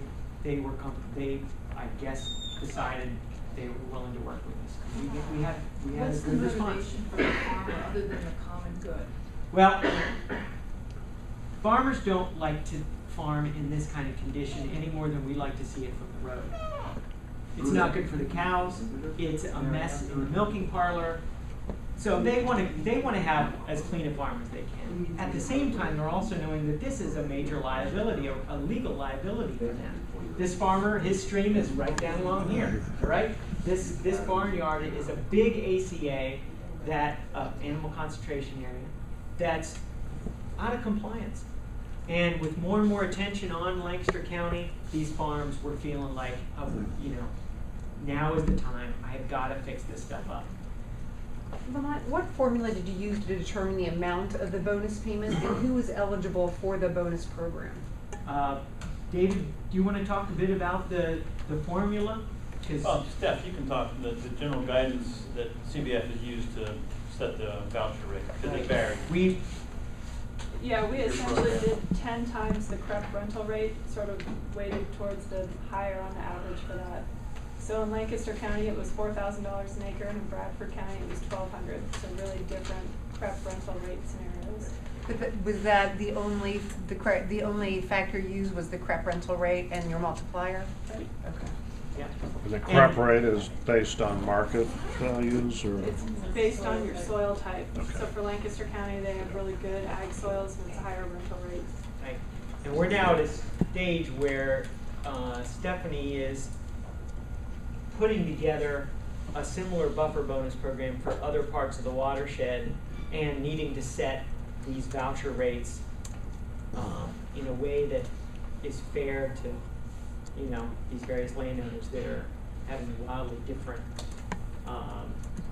I guess decided they were willing to work with us. We had What's a the good response. motivation for the farmer other than the common good? Well, farmers don't like to farm in this kind of condition any more than we like to see it from the road. It's not good for the cows. It's a mess in the milking parlor. So they want to have as clean a farm as they can. At the same time, they're also knowing that this is a major liability, a legal liability for them. This farmer, his stream is right down along here, all right? This barnyard is a big ACA, that animal concentration area, that's out of compliance. And with more and more attention on Lancaster County, these farms were feeling like, now is the time. I have got to fix this stuff up. Lamont, what formula did you use to determine the amount of the bonus payment, and who is eligible for the bonus program? David, do you want to talk a bit about the formula? Steph, you can talk. The general guidance that CBF has used to set the voucher rate, because it varies. We essentially did 10 times the CREP rental rate, sort of weighted towards the higher on the average for that. So in Lancaster County, it was $4,000 an acre, and in Bradford County, it was $1,200. So really different CREP rental rate scenarios. But was that the only factor used was the CREP rental rate and your multiplier? Right. Okay. Yeah. The CREP rate is based on market values, or? It's based on your soil type. Okay. So for Lancaster County, they have really good ag soils with higher rental rates. Right. And we're now at a stage where Stephanie is putting together a similar buffer bonus program for other parts of the watershed and needing to set these voucher rates in a way that is fair to these various landowners that are having wildly different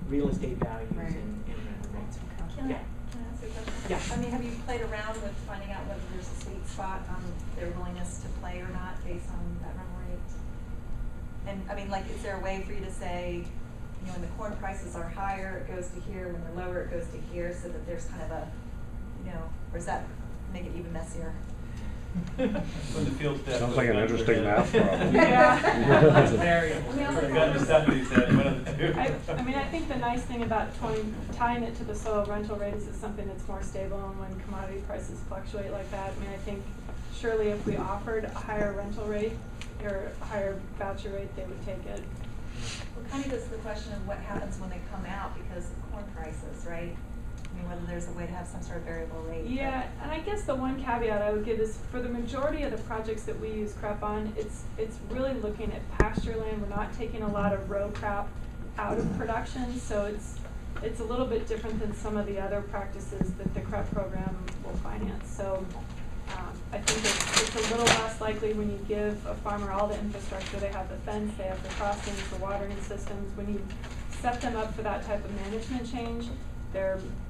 real estate values and rental rates. Can I ask a question? Yeah. I mean, have you played around with finding out whether there's a sweet spot on their willingness to play or not based on that rental rate? And I mean, like, is there a way for you to say, when the corn prices are higher, it goes to here, when they're lower, it goes to here, so that there's kind of a, or does that make it even messier? When the field staff. Sounds goes like an under interesting it. math problem. Yeah. It's variable. I mean, Put a gun to somebody's head, one of the two. I mean, I think the nice thing about tying it to the soil rental rates is something that's more stable, and when commodity prices fluctuate like that, I mean, I think surely if we offered a higher rental rate or a higher voucher rate, they would take it. Well, kind of goes to the question of what happens when they come out because of corn prices, right? I mean, whether there's a way to have some sort of variable rate. Yeah, and I guess the one caveat I would give is for the majority of the projects that we use crop on, it's really looking at pasture land. We're not taking a lot of row crop out of production, so it's a little bit different than some of the other practices that the crop program will finance. So I think it's a little less likely when you give a farmer all the infrastructure. They have the fence, they have the crossings, the watering systems. When you set them up for that type of management change,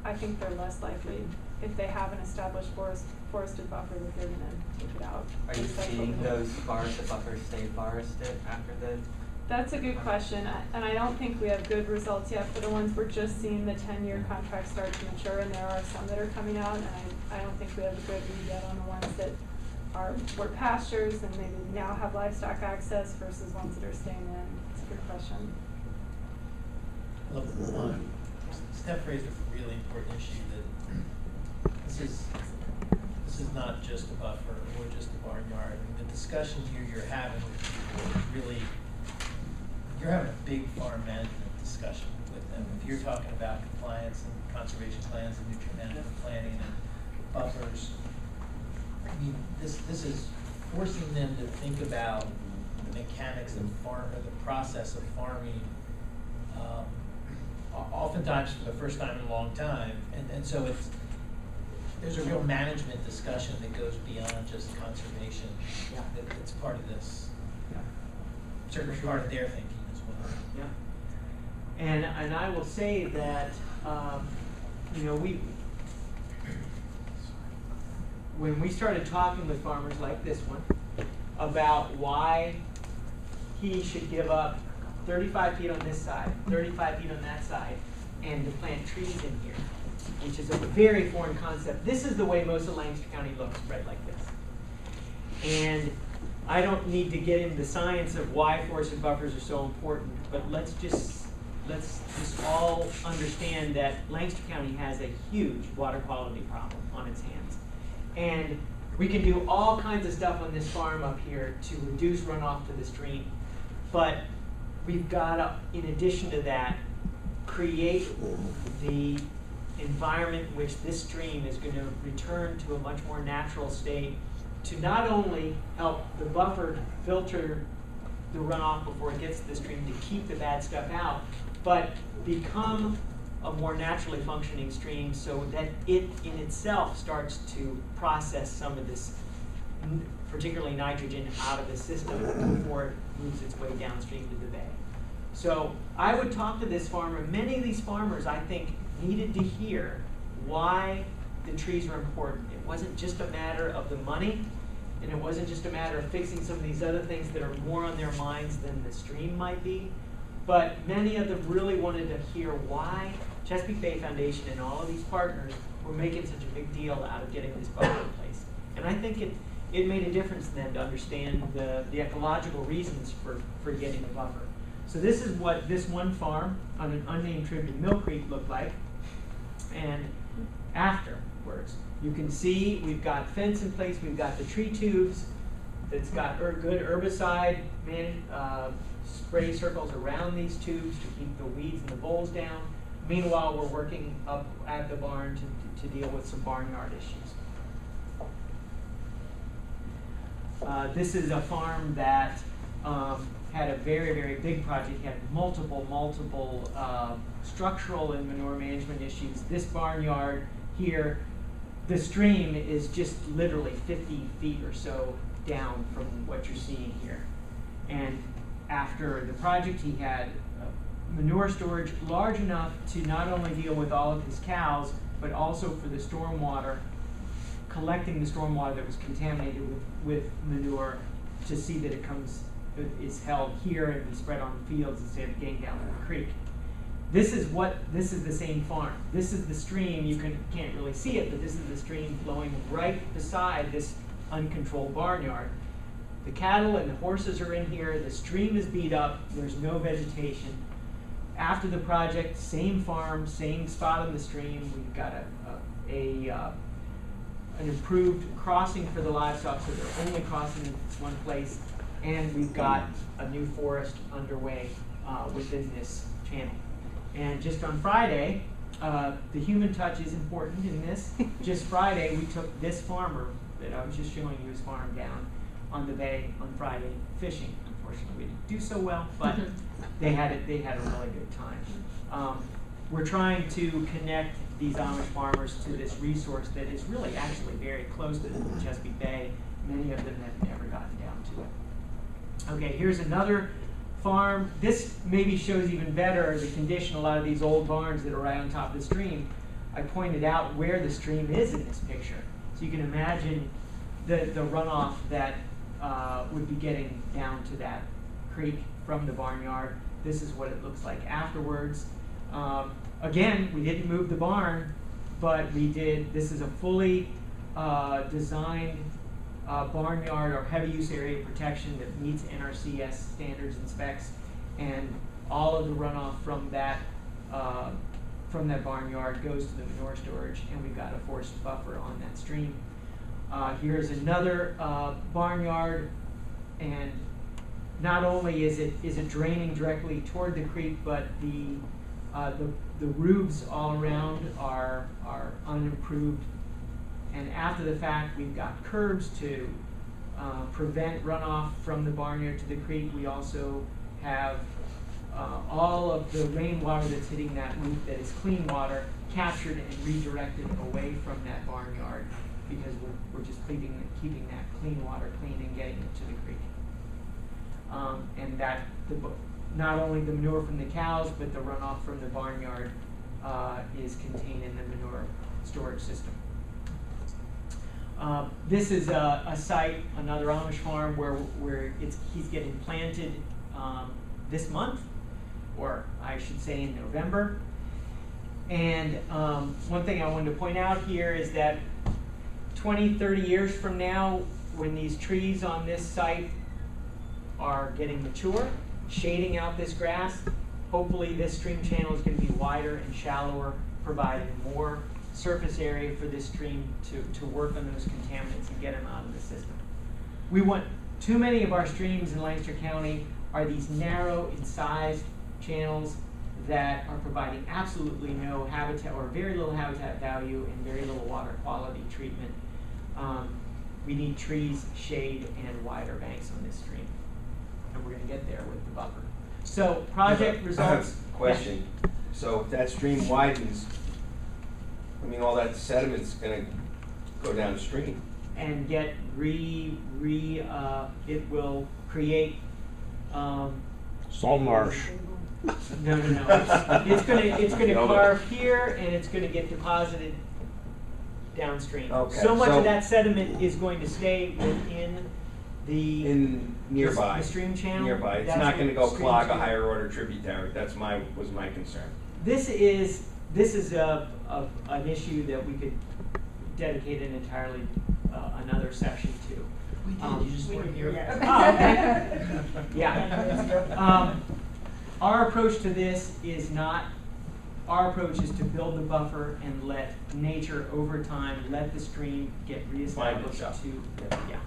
I think they're less likely if they have an established forested buffer that they're gonna take it out. Are you seeing those forested buffers stay forested after the? That's a good question, and I don't think we have good results yet for the ones we're just seeing the 10-year contracts start to mature, and there are some that are coming out, and I don't think we have a good read yet on the ones that were pastures and maybe now have livestock access versus ones that are staying in. It's a good question. Steph raised a really important issue that this is not just a buffer or just a barnyard. I mean, the discussion here you're having with people is really, you're having a big farm management discussion with them. If you're talking about compliance and conservation plans and nutrient management planning and buffers, I mean, this is forcing them to think about the mechanics of farm, or the process of farming, oftentimes for the first time in a long time, and so there's a real management discussion that goes beyond just conservation. Yeah. It's part of this, Yeah. certainly part of their thinking as well. Yeah. And I will say that, you know, when we started talking with farmers like this one about why he should give up 35 feet on this side, 35 feet on that side, and to plant trees in here, which is a very foreign concept. This is the way most of Lancaster County looks, right like this. And I don't need to get into the science of why forested buffers are so important, but let's just all understand that Lancaster County has a huge water quality problem on its hands. And we can do all kinds of stuff on this farm up here to reduce runoff to the stream, but we've got to, in addition to that, create the environment in which this stream is going to return to a much more natural state to not only help the buffer filter the runoff before it gets to the stream to keep the bad stuff out, but become a more naturally functioning stream so that it in itself starts to process some of this, particularly nitrogen, out of the system before it moves its way downstream to the bay. So I would talk to this farmer. Many of these farmers, I think, needed to hear why the trees are important. It wasn't just a matter of the money, and it wasn't just a matter of fixing some of these other things that are more on their minds than the stream might be, but many of them really wanted to hear why Chesapeake Bay Foundation and all of these partners were making such a big deal out of getting this buffer in place. And I think it made a difference to them to understand the ecological reasons for getting the buffer. So this is what this one farm on an unnamed trip in Mill Creek looked like. And afterwards, you can see we've got fence in place, we've got the tree tubes that's got good herbicide spray circles around these tubes to keep the weeds and the voles down. Meanwhile, we're working up at the barn to deal with some barnyard issues. This is a farm that had a very, very big project, had multiple structural and manure management issues. This barnyard here, the stream is just literally 50 feet or so down from what you're seeing here. And after the project, he had manure storage large enough to not only deal with all of his cows, but also for the stormwater, collecting the stormwater that was contaminated with manure to see that it is held here and be spread on the fields instead of getting down in the creek. This is the same farm. This is the stream, you can't really see it, but this is the stream flowing right beside this uncontrolled barnyard. The cattle and the horses are in here, the stream is beat up, there's no vegetation. After the project, same farm, same spot in the stream, we've got an improved crossing for the livestock, so they're only crossing in this one place, and we've got a new forest underway within this channel. And just on Friday, the human touch is important in this. Just Friday, we took this farmer that I was just showing you his farm down on the bay on Friday fishing. Unfortunately, we didn't do so well, but they had a really good time. We're trying to connect these Amish farmers to this resource that is really actually very close to the Chesapeake Bay. Many of them have never gotten down to it. Okay, here's another farm. This maybe shows even better the condition of a lot of these old barns that are right on top of the stream. I pointed out where the stream is in this picture. So you can imagine the runoff that would be getting down to that creek from the barnyard. This is what it looks like afterwards. Again, we didn't move the barn, but we did. This is a fully designed barnyard or heavy use area protection that meets NRCS standards and specs, and all of the runoff from that barnyard goes to the manure storage, and we've got a forced buffer on that stream. Here's another barnyard, and not only is it draining directly toward the creek, but the roofs all around are unimproved. And after the fact, we've got curbs to prevent runoff from the barnyard to the creek. We also have all of the rainwater that's hitting that roof that is clean water captured and redirected away from that barnyard, because we're just keeping that clean water clean and getting it to the creek. And that not only the manure from the cows, but the runoff from the barnyard is contained in the manure storage system. This is a site, another Amish farm, where he's getting planted this month, or I should say in November. And one thing I wanted to point out here is that 20, 30 years from now, when these trees on this site are getting mature, shading out this grass, hopefully this stream channel is going to be wider and shallower, providing more surface area for this stream to work on those contaminants and get them out of the system. We want, too many of our streams in Lancaster County are these narrow, incised channels that are providing absolutely no habitat or very little habitat value and very little water quality treatment. We need trees, shade, and wider banks on this stream. And we're going to get there with the buffer. So project results. Question. Yeah. So if that stream widens, I mean, all that sediment's going to go downstream. And get it will create salt marsh. No. It's gonna carve here, and it's gonna get deposited downstream. Okay. So much of that sediment is going to stay within the nearby the stream channel. Nearby, it's not going to go clog a higher order tributary. That's was my concern. This is an issue that we could dedicate an entirely another session to. We did. You just weren't here. Oh, okay. Yeah. Our approach to this is not. Our approach is to build the buffer and let nature over time let the stream get reestablished to. Yeah.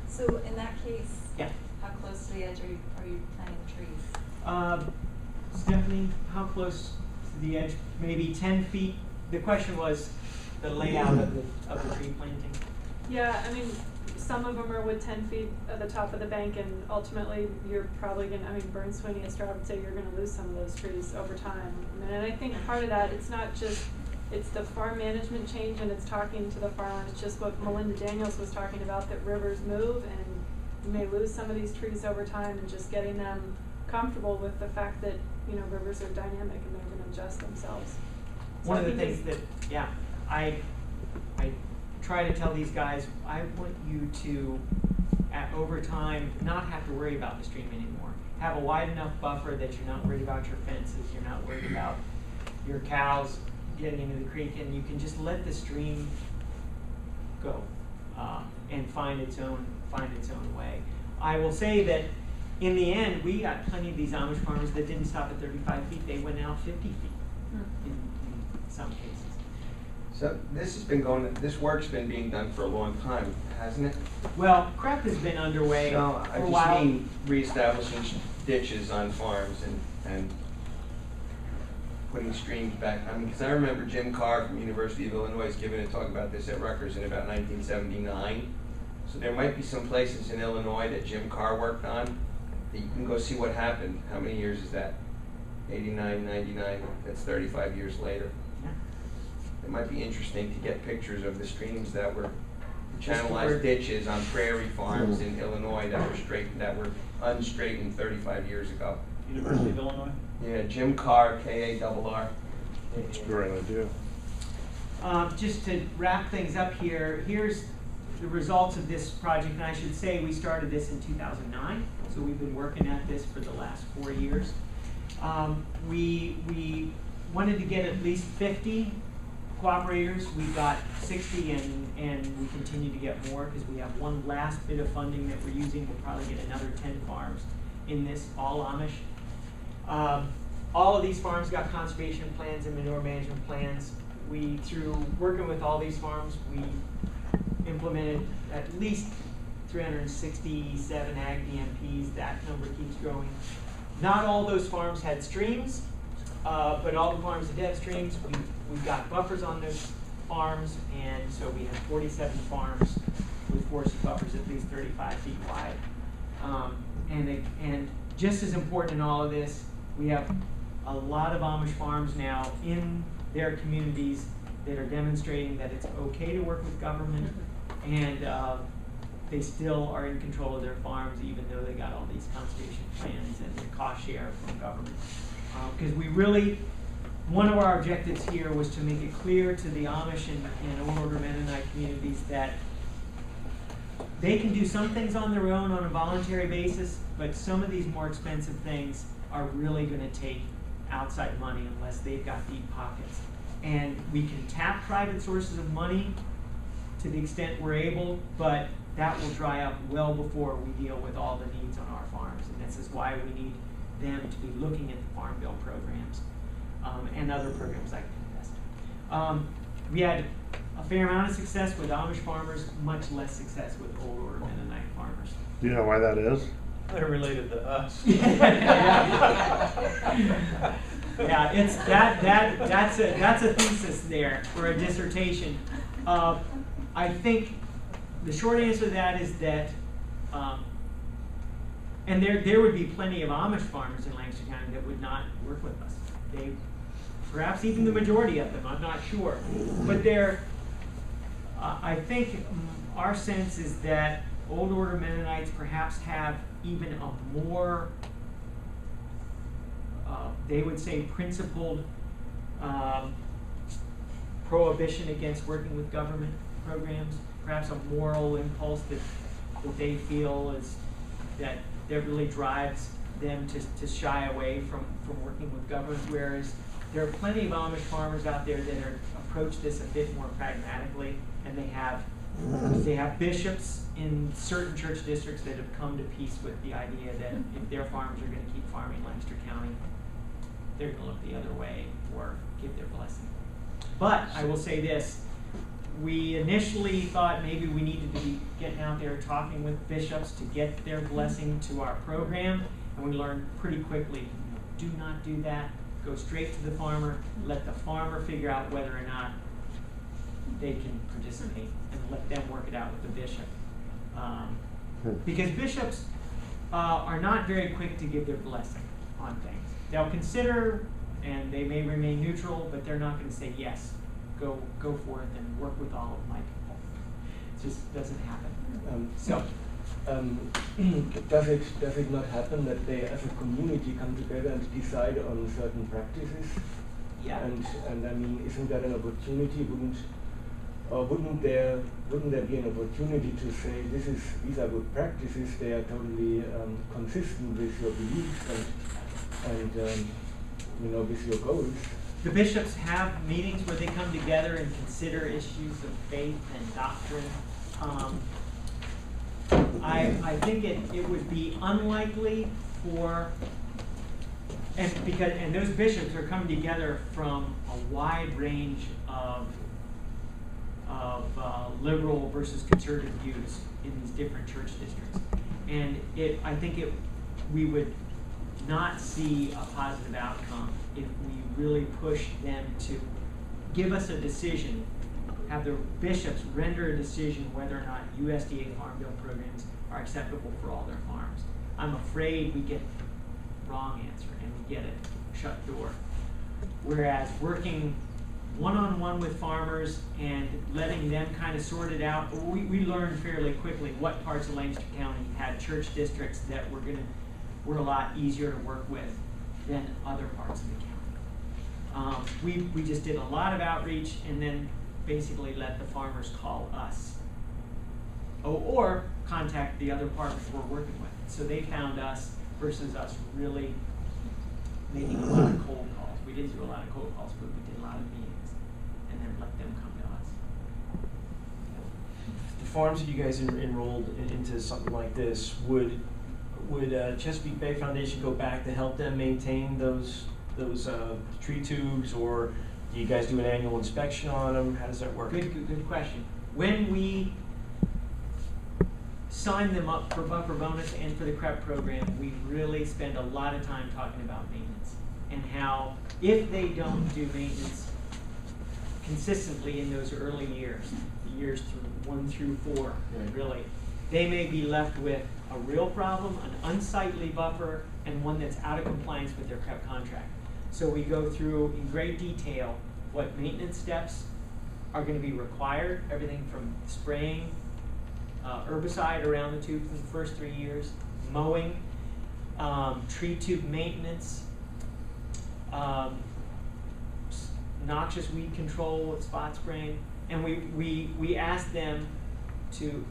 So in that case, yeah. How close to the edge are you planting the trees? Stephanie, how close to the edge? Maybe 10 feet. The question was the layout of the tree planting. Yeah, I mean, some of them are with 10 feet at the top of the bank, and ultimately you're probably going to, I mean, Burn, Sweeney, and Stroud would say you're going to lose some of those trees over time. And I think part of that, it's not just, it's the farm management change, and it's talking to the farmers, just what Melinda Daniels was talking about, that rivers move, and you may lose some of these trees over time, and just getting them comfortable with the fact that, you know, rivers are dynamic and they're going to adjust themselves. So one of the things that, yeah, I try to tell these guys, I want you to, over time, not have to worry about the stream anymore. Have a wide enough buffer that you're not worried about your fences, you're not worried about your cows getting into the creek, and you can just let the stream go. and find its own way. I will say that in the end, we got plenty of these Amish farmers that didn't stop at 35 feet. They went out 50 feet in some cases. So this work's been being done for a long time, hasn't it? Well, CREP has been underway No, I for a while. just mean reestablishing ditches on farms and putting streams back. I mean, because I remember Jim Carr from University of Illinois giving a talk about this at Rutgers in about 1979. So there might be some places in Illinois that Jim Carr worked on that you can go see what happened. How many years is that? 89, 99, that's 35 years later. Yeah. It might be interesting to get pictures of the streams that were Just channelized for- ditches on prairie farms in Illinois that were unstraightened 35 years ago. University of Illinois? Yeah, Jim Carr, K-A-R-R. That's a great idea. Just to wrap things up here, here's the results of this project, and I should say we started this in 2009, so we've been working at this for the last 4 years. We wanted to get at least 50 cooperators. We got 60, and we continue to get more because we have one last bit of funding that we're using. We'll probably get another 10 farms in this, all Amish. All of these farms got conservation plans and manure management plans. Through working with all these farms, we implemented at least 367 ag DMPs. That number keeps growing. Not all those farms had streams, but all the farms that have streams, we've got buffers on those farms, and so we have 47 farms with forestry buffers at least 35 feet wide. And just as important in all of this, we have a lot of Amish farms now in their communities that are demonstrating that it's okay to work with government, and they still are in control of their farms even though they got all these conservation plans and the cost share from government. Because one of our objectives here was to make it clear to the Amish and Old Order Mennonite communities that they can do some things on their own on a voluntary basis, but some of these more expensive things are really going to take outside money unless they've got deep pockets. And we can tap private sources of money to the extent we're able, but that will dry up well before we deal with all the needs on our farms. And this is why we need them to be looking at the Farm Bill programs and other programs like Invest. We had a fair amount of success with Amish farmers, much less success with Old Order Mennonite farmers. Do you know why that is? They're related to us. Yeah, it's that's a thesis there for a dissertation. I think the short answer to that is that, and there would be plenty of Amish farmers in Lancaster County that would not work with us. Perhaps even the majority of them, I'm not sure. But I think our sense is that Old Order Mennonites perhaps have even a more, they would say, principled prohibition against working with government programs, perhaps a moral impulse that they feel is that really drives them to shy away from working with government, whereas there are plenty of Amish farmers out there that approach this a bit more pragmatically, and they have bishops in certain church districts that have come to peace with the idea that if their farmers are going to keep farming Lancaster County, they're going to look the other way or give their blessing. But I will say this, we initially thought maybe we needed to be getting out there talking with bishops to get their blessing to our program, and we learned pretty quickly, do not do that. Go straight to the farmer, let the farmer figure out whether or not they can participate, and let them work it out with the bishop. Because bishops are not very quick to give their blessing on things. They'll consider, and they may remain neutral, but they're not going to say yes. Go forth and work with all of my people. It just doesn't happen. Does it not happen that they, as a community, come together and decide on certain practices? Yeah. And I mean, isn't that an opportunity? Wouldn't there be an opportunity to say these are good practices? They are totally consistent with your beliefs and with your goals. The bishops have meetings where they come together and consider issues of faith and doctrine. I think it would be unlikely for, and those bishops are coming together from a wide range of liberal versus conservative views in these different church districts. And I think we would not see a positive outcome if we really push them to give us a decision, have the bishops render a decision whether or not USDA Farm Bill programs are acceptable for all their farms. I'm afraid we get the wrong answer and we get a shut door. Whereas working one-on-one with farmers and letting them kind of sort it out, we learned fairly quickly what parts of Lancaster County had church districts that were a lot easier to work with than other parts of the county. We just did a lot of outreach and then basically let the farmers call us. Or contact the other partners we're working with. So they found us versus us really making a lot of cold calls. We didn't do a lot of cold calls, but we did a lot of meetings and then let them come to us. The farms that you guys enrolled into something like this, would Chesapeake Bay Foundation go back to help them maintain those tree tubes, or do you guys do an annual inspection on them? How does that work? Good question. When we sign them up for buffer bonus and for the CREP program, we really spend a lot of time talking about maintenance and how if they don't do maintenance consistently in those early years, years 1 through 4, really, they may be left with a real problem, an unsightly buffer, and one that's out of compliance with their CREP contract. So we go through in great detail what maintenance steps are going to be required, everything from spraying herbicide around the tubes in the first 3 years, mowing, tree tube maintenance, noxious weed control with spot spraying, and we ask them to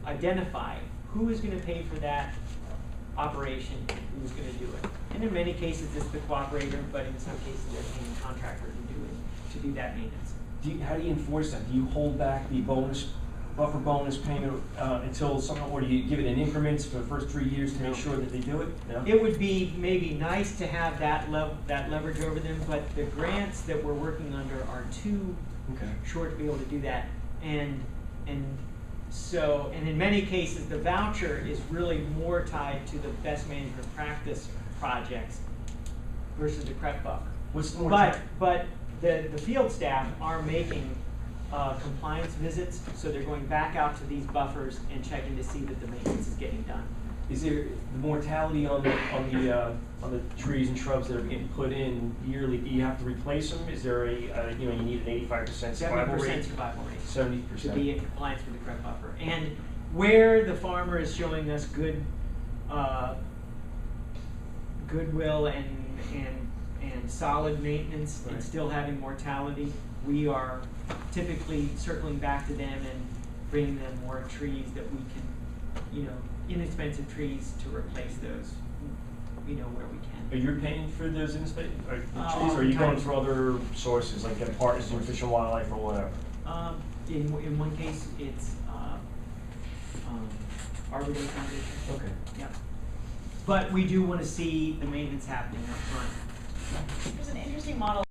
identify who is going to pay for that operation and who's going to do it. And in many cases it's the cooperator, but in some cases they're paying a contractor to do that maintenance. How do you enforce that? Do you hold back the buffer bonus payment until someone, or do you give it in increments for the first 3 years to make sure that they do it? No? It would be maybe nice to have that leverage over them, but the grants that we're working under are too short to be able to do that. And in many cases, the voucher is really more tied to the best management practice projects versus the CREP buffer. But the field staff are making compliance visits, so they're going back out to these buffers and checking to see that the maintenance is getting done. Is there the mortality on the trees and shrubs that are getting put in yearly? Do you have to replace them? Is there you need an 85% survival rate? 70% survival rate. 70% to be in compliance with the CREP buffer. And where the farmer is showing us goodwill and solid maintenance and still having mortality, we are typically circling back to them and bringing them more trees that we can, inexpensive trees to replace those, where we can. Are you paying for those trees, or are you going through other sources, like partners in Fish and Wildlife or whatever? In one case, it's Arbor Day Foundation. Okay. Yeah. But we do want to see the maintenance happening up front. There's an interesting model